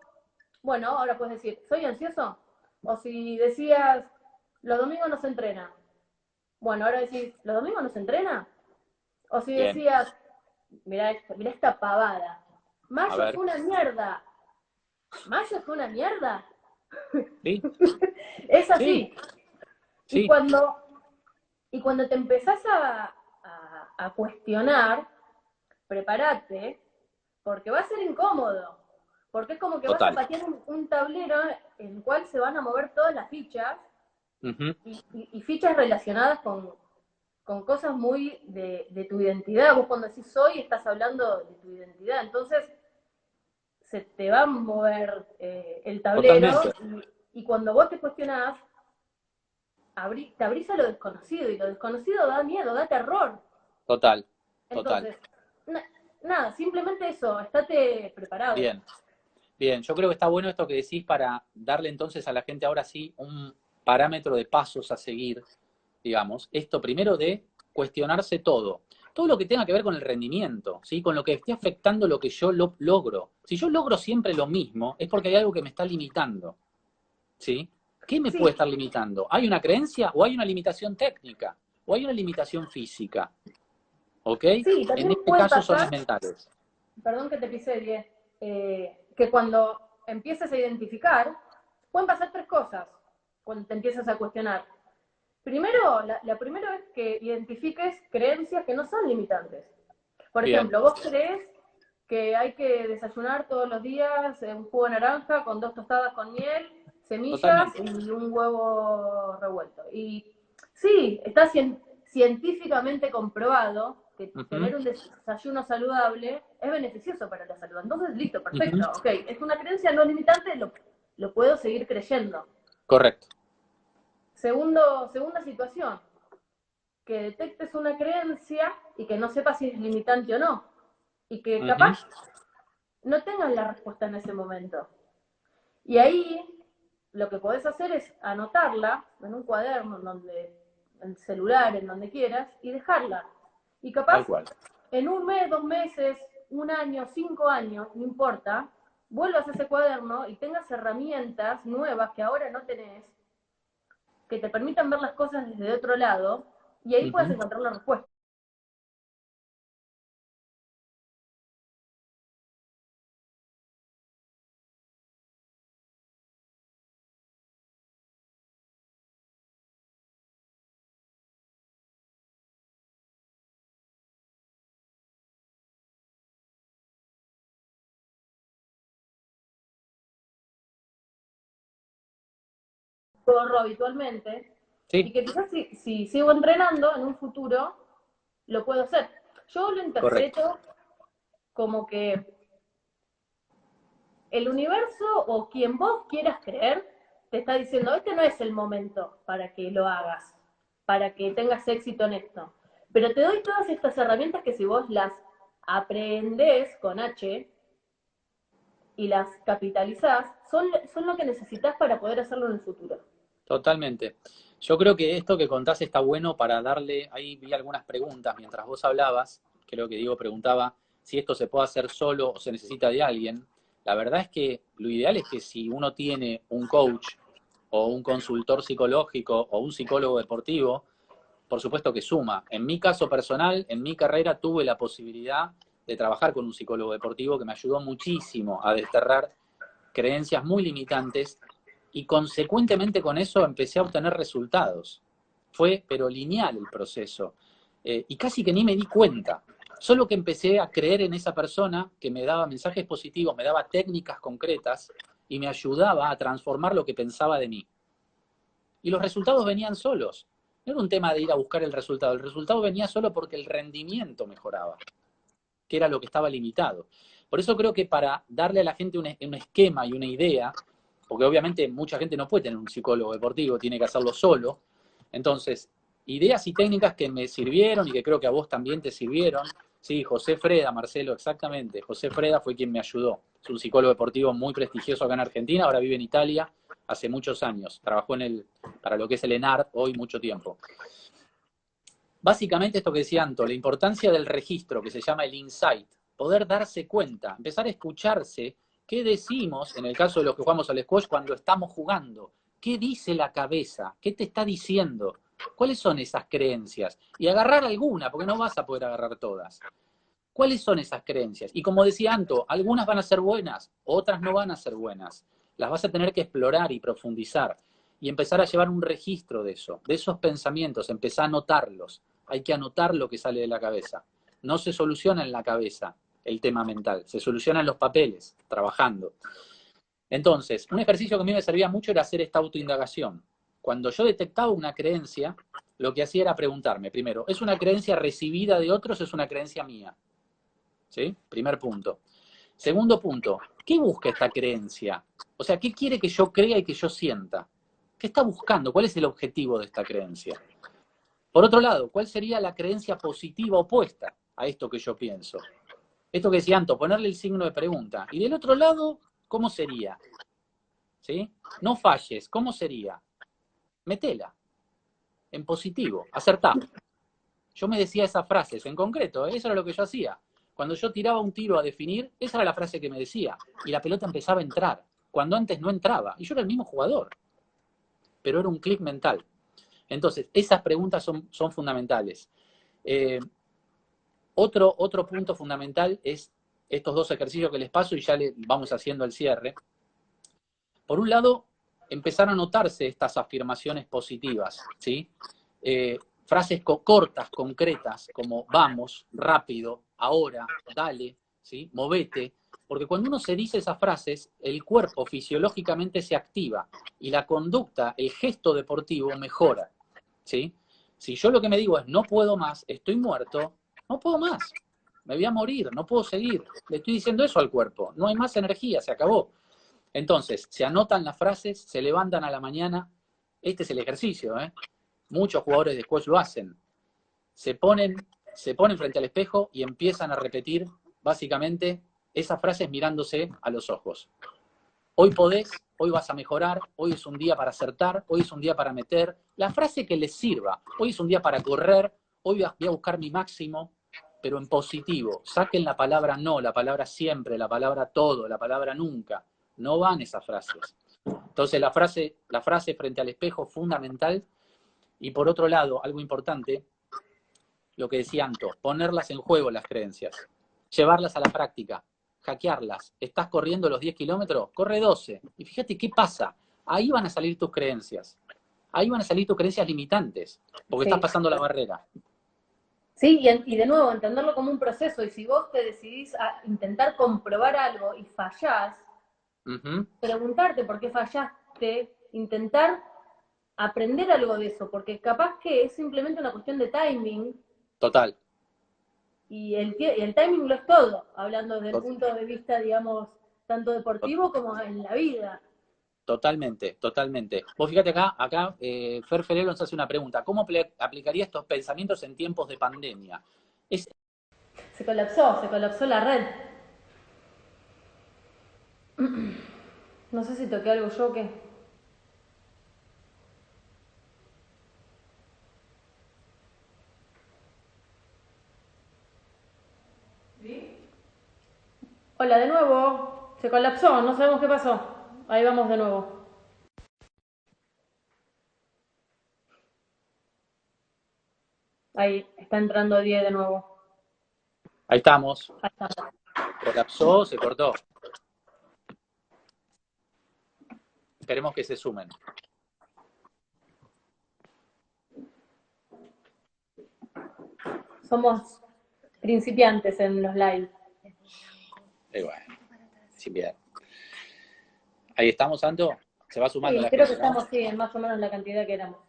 bueno, ahora puedes decir, ¿soy ansioso? O si decías, los domingos no se entrena. Bueno, ahora decís, ¿los domingos no se entrena? O si Bien. decías, mirá esta pavada, A mayo ver. fue una mierda. ¿Mayo fue una mierda? Sí, Es sí, así. Y sí. cuando, y cuando te empezás a cuestionar, prepárate, porque va a ser incómodo. Porque es como que vas a Total. patear un tablero en el cual se van a mover todas las fichas, Ujú. y fichas relacionadas con cosas muy de tu identidad. Vos cuando decís soy, estás hablando de tu identidad. Entonces, se te va a mover el tablero, Totalmente. y cuando vos te cuestionás, te abrís a lo desconocido, y lo desconocido da miedo, da terror. Total. Total. Entonces, nada, simplemente eso, estate preparado. Bien. Bien. Yo creo que está bueno esto que decís para darle entonces a la gente ahora sí un parámetro de pasos a seguir, digamos. Esto primero de cuestionarse todo. Todo lo que tenga que ver con el rendimiento, ¿sí? Con lo que esté afectando lo que yo logro. Si yo logro siempre lo mismo, es porque hay algo que me está limitando, ¿sí? ¿Qué me puede Sí, estar limitando? ¿Hay una creencia o hay una limitación técnica? ¿O hay una limitación física? ¿Ok? sí, En también este puede caso son pasar, las mentales. perdón que te pise bien, que cuando empieces a identificar, pueden pasar 3 cosas cuando te empiezas a cuestionar. Primero, la primera es que identifiques creencias que no son limitantes. Por Bien, ejemplo, vos crees que hay que desayunar todos los días un jugo de naranja con 2 tostadas con miel, semillas Totalmente. y un huevo revuelto. Y sí, está científicamente comprobado que Ujú, tener un desayuno saludable es beneficioso para la salud. Entonces, listo, ujú. perfecto. Ok, es una creencia no limitante, lo puedo seguir creyendo. Correcto. Segunda situación, que detectes una creencia y que no sepas si es limitante o no. Y que Ujú. capaz no tengas la respuesta en ese momento. Y ahí lo que podés hacer es anotarla en un cuaderno, en el celular, en donde quieras, y dejarla. Y Tal capaz, cual. en un mes, 2 meses, un año, 5 años, no importa, vuelvas a ese cuaderno y tengas herramientas nuevas que ahora no tenés, que te permitan ver las cosas desde otro lado, y ahí puedes Ujú. encontrar la respuesta. Corro habitualmente, y Sí, que quizás si sigo entrenando en un futuro, lo puedo hacer. Yo lo correcto. interpreto como que el universo o quien vos quieras creer te está diciendo, este no es el momento para que lo hagas, para que tengas éxito en esto. Pero te doy todas estas herramientas que si vos las aprendés con H y las capitalizás, son lo que necesitas para poder hacerlo en el futuro. Totalmente. Yo creo que esto que contás está bueno para darle, ahí vi algunas preguntas mientras vos hablabas, creo que Diego preguntaba si esto se puede hacer solo o se necesita de alguien. La verdad es que lo ideal es que si uno tiene un coach o un consultor psicológico o un psicólogo deportivo, por supuesto que suma. En mi caso personal, en mi carrera tuve la posibilidad de trabajar con un psicólogo deportivo que me ayudó muchísimo a desterrar creencias muy limitantes y consecuentemente con eso empecé a obtener resultados. Fue pero lineal el proceso. Y casi que ni me di cuenta. Solo que empecé a creer en esa persona que me daba mensajes positivos, me daba técnicas concretas y me ayudaba a transformar lo que pensaba de mí. Y los resultados venían solos. No era un tema de ir a buscar el resultado venía solo porque el rendimiento mejoraba, que era lo que estaba limitado. Por eso creo que para darle a la gente un esquema y una idea, porque obviamente mucha gente no puede tener un psicólogo deportivo, tiene que hacerlo solo. Entonces, ideas y técnicas que me sirvieron y que creo que a vos también te sirvieron. Sí, José Freda, Marcelo, exactamente. José Freda fue quien me ayudó. Es un psicólogo deportivo muy prestigioso acá en Argentina, ahora vive en Italia hace muchos años. Trabajó para lo que es el ENAR hoy mucho tiempo. Básicamente esto que decía Anto, la importancia del registro, que se llama el insight, poder darse cuenta, empezar a escucharse qué decimos, en el caso de los que jugamos al squash, cuando estamos jugando, qué dice la cabeza, qué te está diciendo, cuáles son esas creencias, y agarrar alguna, porque no vas a poder agarrar todas. ¿Cuáles son esas creencias? Y como decía Anto, algunas van a ser buenas, otras no van a ser buenas. Las vas a tener que explorar y profundizar y empezar a llevar un registro de eso, de esos pensamientos, empezar a anotarlos. Hay que anotar lo que sale de la cabeza. No se soluciona en la cabeza el tema mental, se soluciona en los papeles, trabajando. Entonces, un ejercicio que a mí me servía mucho era hacer esta autoindagación. Cuando yo detectaba una creencia, lo que hacía era preguntarme, primero, ¿es una creencia recibida de otros o es una creencia mía? ¿Sí? Primer punto. Segundo punto, ¿qué busca esta creencia? O sea, ¿qué quiere que yo crea y que yo sienta? ¿Qué está buscando? ¿Cuál es el objetivo de esta creencia? Por otro lado, ¿cuál sería la creencia positiva opuesta a esto que yo pienso? Esto que decía Anto, ponerle el signo de pregunta. Y del otro lado, ¿cómo sería? ¿Sí? No falles, ¿cómo sería? Metela, en positivo, acertá. Yo me decía esas frases, en concreto, eso era lo que yo hacía. Cuando yo tiraba un tiro a definir, esa era la frase que me decía. Y la pelota empezaba a entrar, cuando antes no entraba. Y yo era el mismo jugador, pero era un clic mental. Entonces, esas preguntas son fundamentales. Eh, otro punto fundamental es estos dos ejercicios que les paso y ya le vamos haciendo el cierre. Por un lado, empezar a notarse estas afirmaciones positivas, ¿sí? Frases cortas, concretas, como vamos, rápido, ahora, dale, ¿sí? Movete, Porque cuando uno se dice esas frases, el cuerpo fisiológicamente se activa y la conducta, el gesto deportivo mejora, ¿sí? Si yo lo que me digo es no puedo más, estoy muerto, no puedo más, me voy a morir, no puedo seguir. Le estoy diciendo eso al cuerpo, no hay más energía, se acabó. Entonces, se anotan las frases, se levantan a la mañana, este es el ejercicio, ¿eh? Muchos jugadores de squash lo hacen. Se ponen frente al espejo y empiezan a repetir básicamente esas frases mirándose a los ojos. Hoy podés, hoy vas a mejorar, hoy es un día para acertar, hoy es un día para meter. La frase que les sirva, hoy es un día para correr, hoy voy a buscar mi máximo, pero en positivo. Saquen la palabra no, la palabra siempre, la palabra todo, la palabra nunca. No van esas frases. Entonces la frase frente al espejo fundamental. Y por otro lado, algo importante, lo que decía Anto, ponerlas en juego las creencias, llevarlas a la práctica, hackearlas. ¿Estás corriendo los 10 kilómetros? Corre 12. Y fíjate qué pasa. Ahí van a salir tus creencias. Ahí van a salir tus creencias limitantes, porque Sí. estás pasando la barrera. Sí, y de nuevo, entenderlo como un proceso. Y si vos te decidís a intentar comprobar algo y fallás, preguntarte por qué fallaste, intentar aprender algo de eso, porque capaz que es simplemente una cuestión de timing. Total. Y el timing lo es todo, hablando desde el punto de vista, digamos, tanto deportivo como en la vida. Totalmente, totalmente. Vos fíjate acá Fer Ferero nos hace una pregunta. ¿Cómo aplicaría estos pensamientos en tiempos de pandemia? Se colapsó la red. No sé si toqué algo yo o qué. Hola, de nuevo. Se colapsó, no sabemos qué pasó. Ahí vamos de nuevo. Ahí, está entrando 10 de nuevo. Ahí estamos. Ahí estamos. Colapsó, se cortó. Esperemos que se sumen. Somos principiantes en los live. Y bueno, sin bien. Ahí estamos, Santo. Se va sumando Sí, la creo gente, que ¿no? estamos, sí, en más o menos la cantidad que éramos.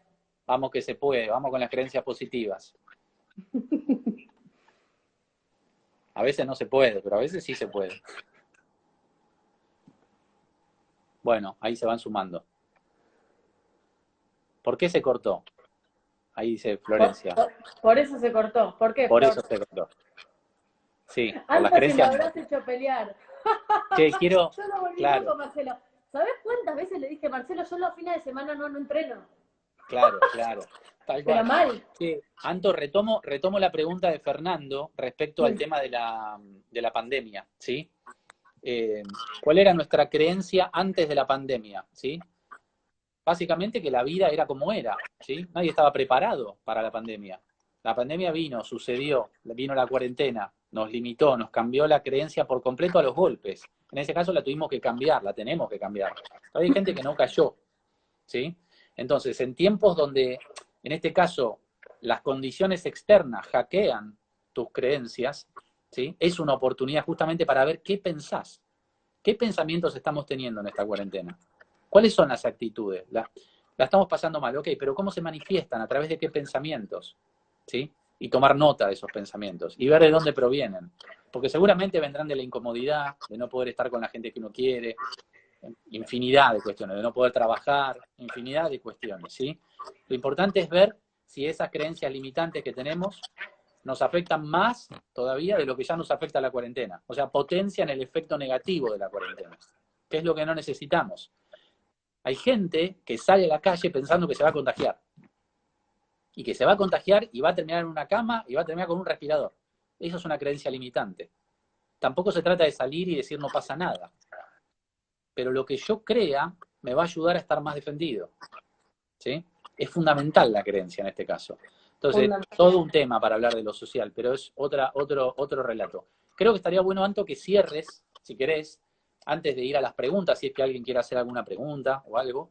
Vamos que se puede, vamos con las creencias positivas. A veces no se puede, pero a veces sí se puede. Bueno, ahí se van sumando. ¿Por qué se cortó? Ahí dice Florencia. Por eso se cortó. ¿Por qué, Por Flor? eso se cortó. Sí, por las Antes si me creencias. habrás hecho pelear. Che, quiero. Yo lo volví Claro, loco, Marcelo. ¿Sabés cuántas veces le dije, Marcelo, yo los fines de semana no entreno? claro. Tal Pero cual. mal. Sí, Anto, retomo la pregunta de Fernando respecto al tema de la pandemia, ¿sí? ¿Cuál era nuestra creencia antes de la pandemia, ¿sí? Básicamente que la vida era como era, ¿sí? Nadie estaba preparado para la pandemia. La pandemia vino, sucedió, vino la cuarentena, nos limitó, nos cambió la creencia por completo a los golpes. En ese caso la tuvimos que cambiar, la tenemos que cambiar. Hay gente que no cayó, ¿sí? Entonces, en tiempos donde, en este caso, las condiciones externas hackean tus creencias, ¿sí? Es una oportunidad justamente para ver qué pensás, qué pensamientos estamos teniendo en esta cuarentena. ¿Cuáles son las actitudes? La estamos pasando mal, ok, pero ¿cómo se manifiestan? ¿A través de qué pensamientos? ¿Sí? Y tomar nota de esos pensamientos y ver de dónde provienen. Porque seguramente vendrán de la incomodidad, de no poder estar con la gente que uno quiere, infinidad de cuestiones, de no poder trabajar, infinidad de cuestiones, ¿sí? Lo importante es ver si esas creencias limitantes que tenemos nos afectan más todavía de lo que ya nos afecta la cuarentena. O sea, potencian el efecto negativo de la cuarentena, que es lo que no necesitamos. Hay gente que sale a la calle pensando que se va a contagiar. Y que se va a contagiar y va a terminar en una cama y va a terminar con un respirador. Eso es una creencia limitante. Tampoco se trata de salir y decir no pasa nada. Pero lo que yo crea me va a ayudar a estar más defendido. ¿Sí? Es fundamental la creencia en este caso. Entonces, todo un tema para hablar de lo social, pero es otro relato. Creo que estaría bueno, Anto, que cierres, si querés, antes de ir a las preguntas, si es que alguien quiere hacer alguna pregunta o algo,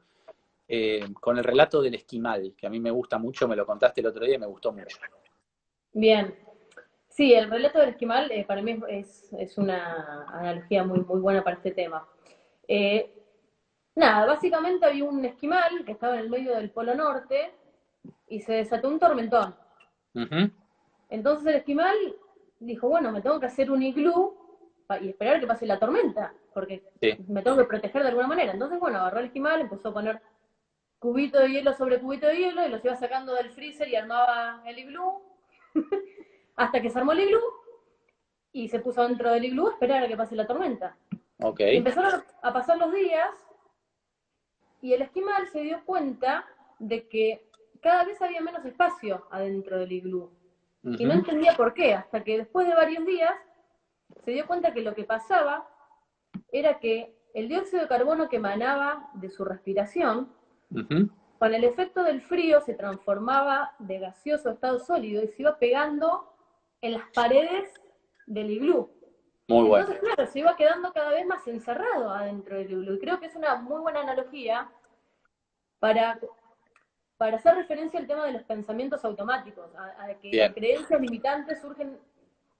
con el relato del esquimal, que a mí me gusta mucho, me lo contaste el otro día y me gustó mucho. Bien. Sí, el relato del esquimal para mí es una analogía muy, muy buena para este tema. Eh, Nada, básicamente había un esquimal que estaba en el medio del Polo Norte y se desató un tormentón. Ujú. Entonces el esquimal dijo, bueno, me tengo que hacer un iglú y esperar que pase la tormenta, porque Sí, me tengo que proteger de alguna manera. Entonces, bueno, agarró el esquimal, empezó a poner cubito de hielo sobre cubito de hielo y los iba sacando del freezer y armaba el iglú, hasta que se armó el iglú y se puso dentro del iglú a esperar a que pase la tormenta. ok, Y empezaron a pasar los días y el esquimal se dio cuenta de que cada vez había menos espacio adentro del iglú. Y no ujú, entendía por qué, hasta que después de varios días se dio cuenta que lo que pasaba era que el dióxido de carbono que emanaba de su respiración, ujú. con el efecto del frío se transformaba de gaseoso a estado sólido y se iba pegando en las paredes del iglú. Muy bueno, Entonces, claro, se iba quedando cada vez más encerrado adentro del iglú. Y creo que es una muy buena analogía para, para hacer referencia al tema de los pensamientos automáticos, a que las bien, creencias limitantes surgen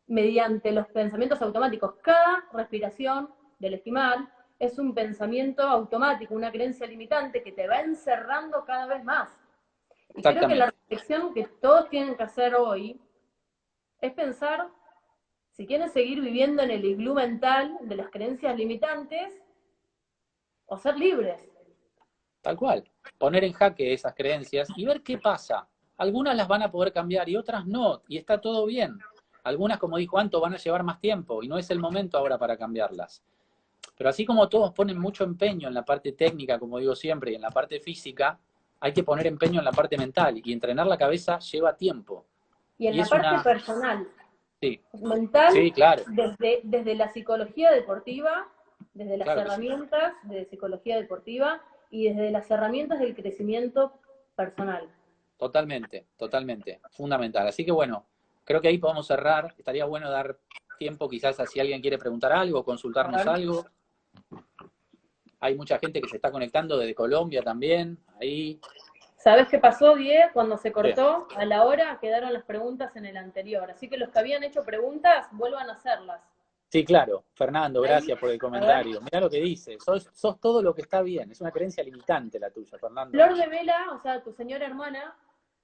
mediante los pensamientos automáticos. Cada respiración del esquimal es un pensamiento automático, una creencia limitante que te va encerrando cada vez más. Y creo que la exactamente, reflexión que todos tienen que hacer hoy es pensar si quieren seguir viviendo en el iglú mental de las creencias limitantes o ser libres. tal cual. Poner en jaque esas creencias y ver qué pasa. Algunas las van a poder cambiar y otras no, y está todo bien. Algunas, como dijo Anto, van a llevar más tiempo y no es el momento ahora para cambiarlas. Pero así como todos ponen mucho empeño en la parte técnica, como digo siempre, y en la parte física, hay que poner empeño en la parte mental y entrenar la cabeza lleva tiempo. Y en Y la es parte una... personal, Sí, mental, sí, claro, desde la psicología deportiva, desde las claro que sí. herramientas de psicología deportiva y desde las herramientas del crecimiento personal. Totalmente, totalmente. Fundamental. Así que bueno, creo que ahí podemos cerrar. Estaría bueno dar tiempo quizás a si alguien quiere preguntar algo, A consultarnos ver. algo. Hay mucha gente que se está conectando desde Colombia también. Ahí. ¿Sabes qué pasó, Die? Cuando se Sí, cortó, a la hora quedaron las preguntas en el anterior. Así que los que habían hecho preguntas, vuelvan a hacerlas. sí, claro. Fernando, Ahí, gracias por el a ver. comentario. Mirá lo que dice. Sos todo lo que está bien. Es una creencia limitante la tuya, Fernando. Flor de Vela, o sea, tu señora hermana, A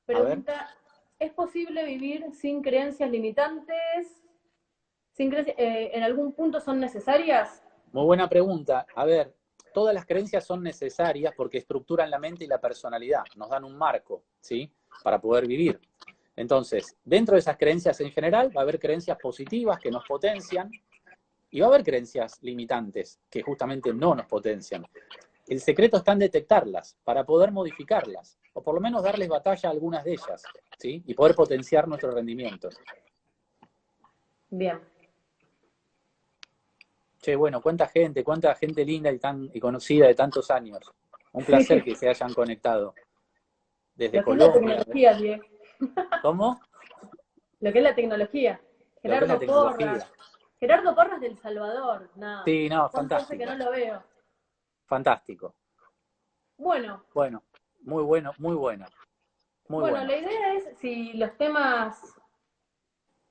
ver. pregunta, ¿es posible vivir sin creencias limitantes? Sin ¿En algún punto son necesarias? Muy buena pregunta. A ver, todas las creencias son necesarias porque estructuran la mente y la personalidad, nos dan un marco, ¿sí? Para poder vivir. Entonces, dentro de esas creencias en general va a haber creencias positivas que nos potencian y va a haber creencias limitantes que justamente no nos potencian. El secreto está en detectarlas para poder modificarlas o por lo menos darles batalla a algunas de ellas, ¿sí? Y poder potenciar nuestro rendimiento. Bien. Che, bueno, cuánta gente linda y conocida de tantos años. Un placer Sí, que se hayan conectado desde lo que es la Colombia. tecnología, Die. ¿Cómo? Lo que es la tecnología. Lo que es la Gerardo Porras. tecnología. Gerardo Porras del Salvador. Nada. Sí, no, ¿Cuánto hace que no fantástico. lo veo? Fantástico. Bueno, Bueno, muy bueno, muy bueno, muy bueno, bueno. la idea es si los temas.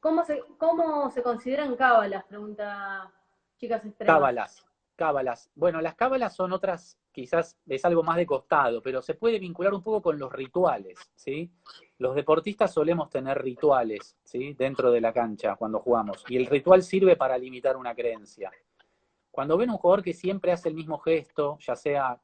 ¿Cómo se consideran cábalas? Pregunta Chicas Extremas. Cábalas, cábalas. Bueno, las cábalas son otras, quizás es algo más de costado, pero se puede vincular un poco con los rituales, ¿sí? Los deportistas solemos tener rituales, ¿sí? Dentro de la cancha cuando jugamos. Y el ritual sirve para limitar una creencia. Cuando ven un jugador que siempre hace el mismo gesto, ya sea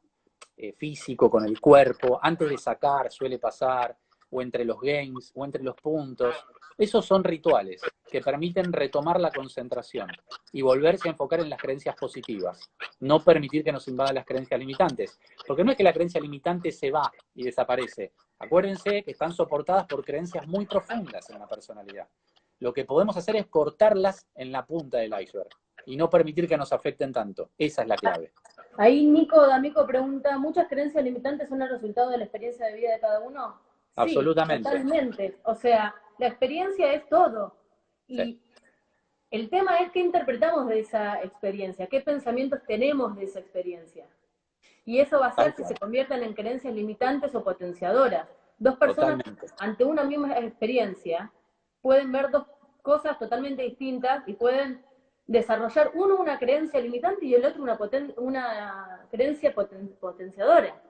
físico con el cuerpo, antes de sacar suele pasar, o entre los games, o entre los puntos, esos son rituales que permiten retomar la concentración y volverse a enfocar en las creencias positivas, no permitir que nos invadan las creencias limitantes, porque no es que la creencia limitante se va y desaparece, acuérdense que están soportadas por creencias muy profundas en la personalidad. Lo que podemos hacer es cortarlas en la punta del iceberg y no permitir que nos afecten tanto. Esa es la clave. Ahí Nico D'Amico pregunta, ¿muchas creencias limitantes son el resultado de la experiencia de vida de cada uno? Sí, Absolutamente. totalmente. O sea, la experiencia es todo. Sí, Y el tema es qué interpretamos de esa experiencia, qué pensamientos tenemos de esa experiencia. Y eso va a tal ser si se cual. convierten en creencias limitantes o potenciadoras. Dos personas Totalmente. ante una misma experiencia pueden ver cosas totalmente distintas y pueden desarrollar uno una creencia limitante y el otro una creencia potenciadora.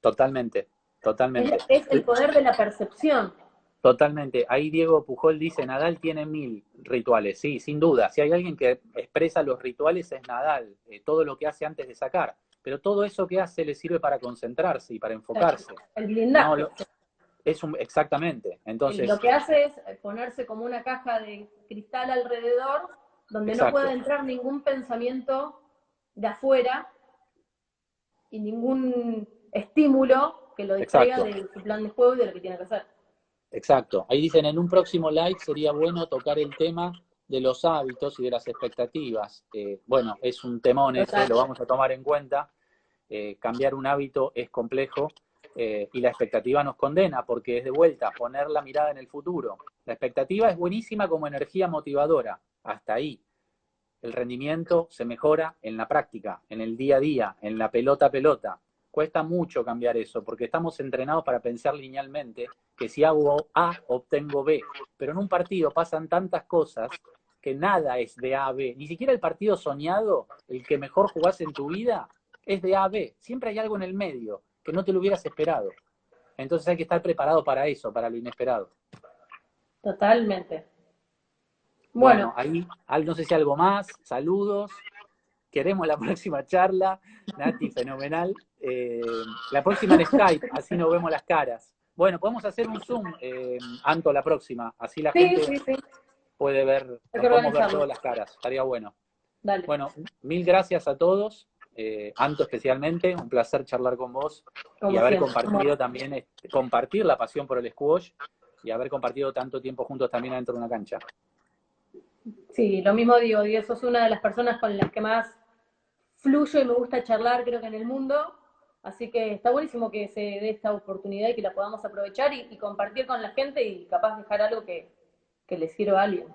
Totalmente, totalmente. Es el poder de la percepción. Totalmente. Ahí Diego Pujol dice, Nadal tiene 1000 rituales. Sí, sin duda. Si hay alguien que expresa los rituales es Nadal. Todo lo que hace antes de sacar. Pero todo eso que hace le sirve para concentrarse y para enfocarse. El blindaje. No, exactamente. Entonces, lo que hace es ponerse como una caja de cristal alrededor, donde exacto. no puede entrar ningún pensamiento de afuera y ningún estímulo que lo distraiga de su plan de juego y de lo que tiene que hacer. Exacto. Ahí dicen, en un próximo live sería bueno tocar el tema de los hábitos y de las expectativas. Bueno, es un temón ese, lo vamos a tomar en cuenta. Cambiar un hábito es complejo y la expectativa nos condena porque es de vuelta poner la mirada en el futuro. La expectativa es buenísima como energía motivadora, hasta ahí. El rendimiento se mejora en la práctica, en el día a día, en la pelota a pelota. Cuesta mucho cambiar eso, porque estamos entrenados para pensar linealmente, que si hago A, obtengo B. Pero en un partido pasan tantas cosas que nada es de A a B. Ni siquiera el partido soñado, el que mejor jugás en tu vida, es de A a B. Siempre hay algo en el medio que no te lo hubieras esperado. Entonces hay que estar preparado para eso, para lo inesperado. Totalmente. Bueno, ahí no sé si algo más, saludos. Queremos la próxima charla. Nati, fenomenal. La próxima en Skype, así nos vemos las caras. Bueno, podemos hacer un Zoom, Anto, la próxima. Así la gente puede ver, nos podemos ver todas las caras. Estaría bueno. Dale. Bueno, 1000 gracias a todos. Anto especialmente, un placer charlar con vos y haber compartido también, compartir la pasión por el squash y haber compartido tanto tiempo juntos también adentro de una cancha. Sí, lo mismo digo, sos una de las personas con las que más fluyo y me gusta charlar, creo que en el mundo, así que está buenísimo que se dé esta oportunidad y que la podamos aprovechar y compartir con la gente y capaz dejar algo que le sirva a alguien.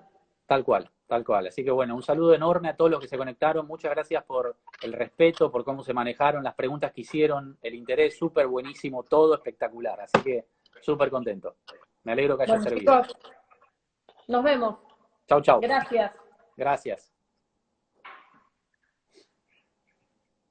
Tal cual, tal cual. Así que bueno, un saludo enorme a todos los que se conectaron, muchas gracias por el respeto, por cómo se manejaron, las preguntas que hicieron, el interés, súper buenísimo, todo espectacular, así que súper contento. Me alegro que haya servido. Chicos, nos vemos. Chau, chau. Gracias. Gracias.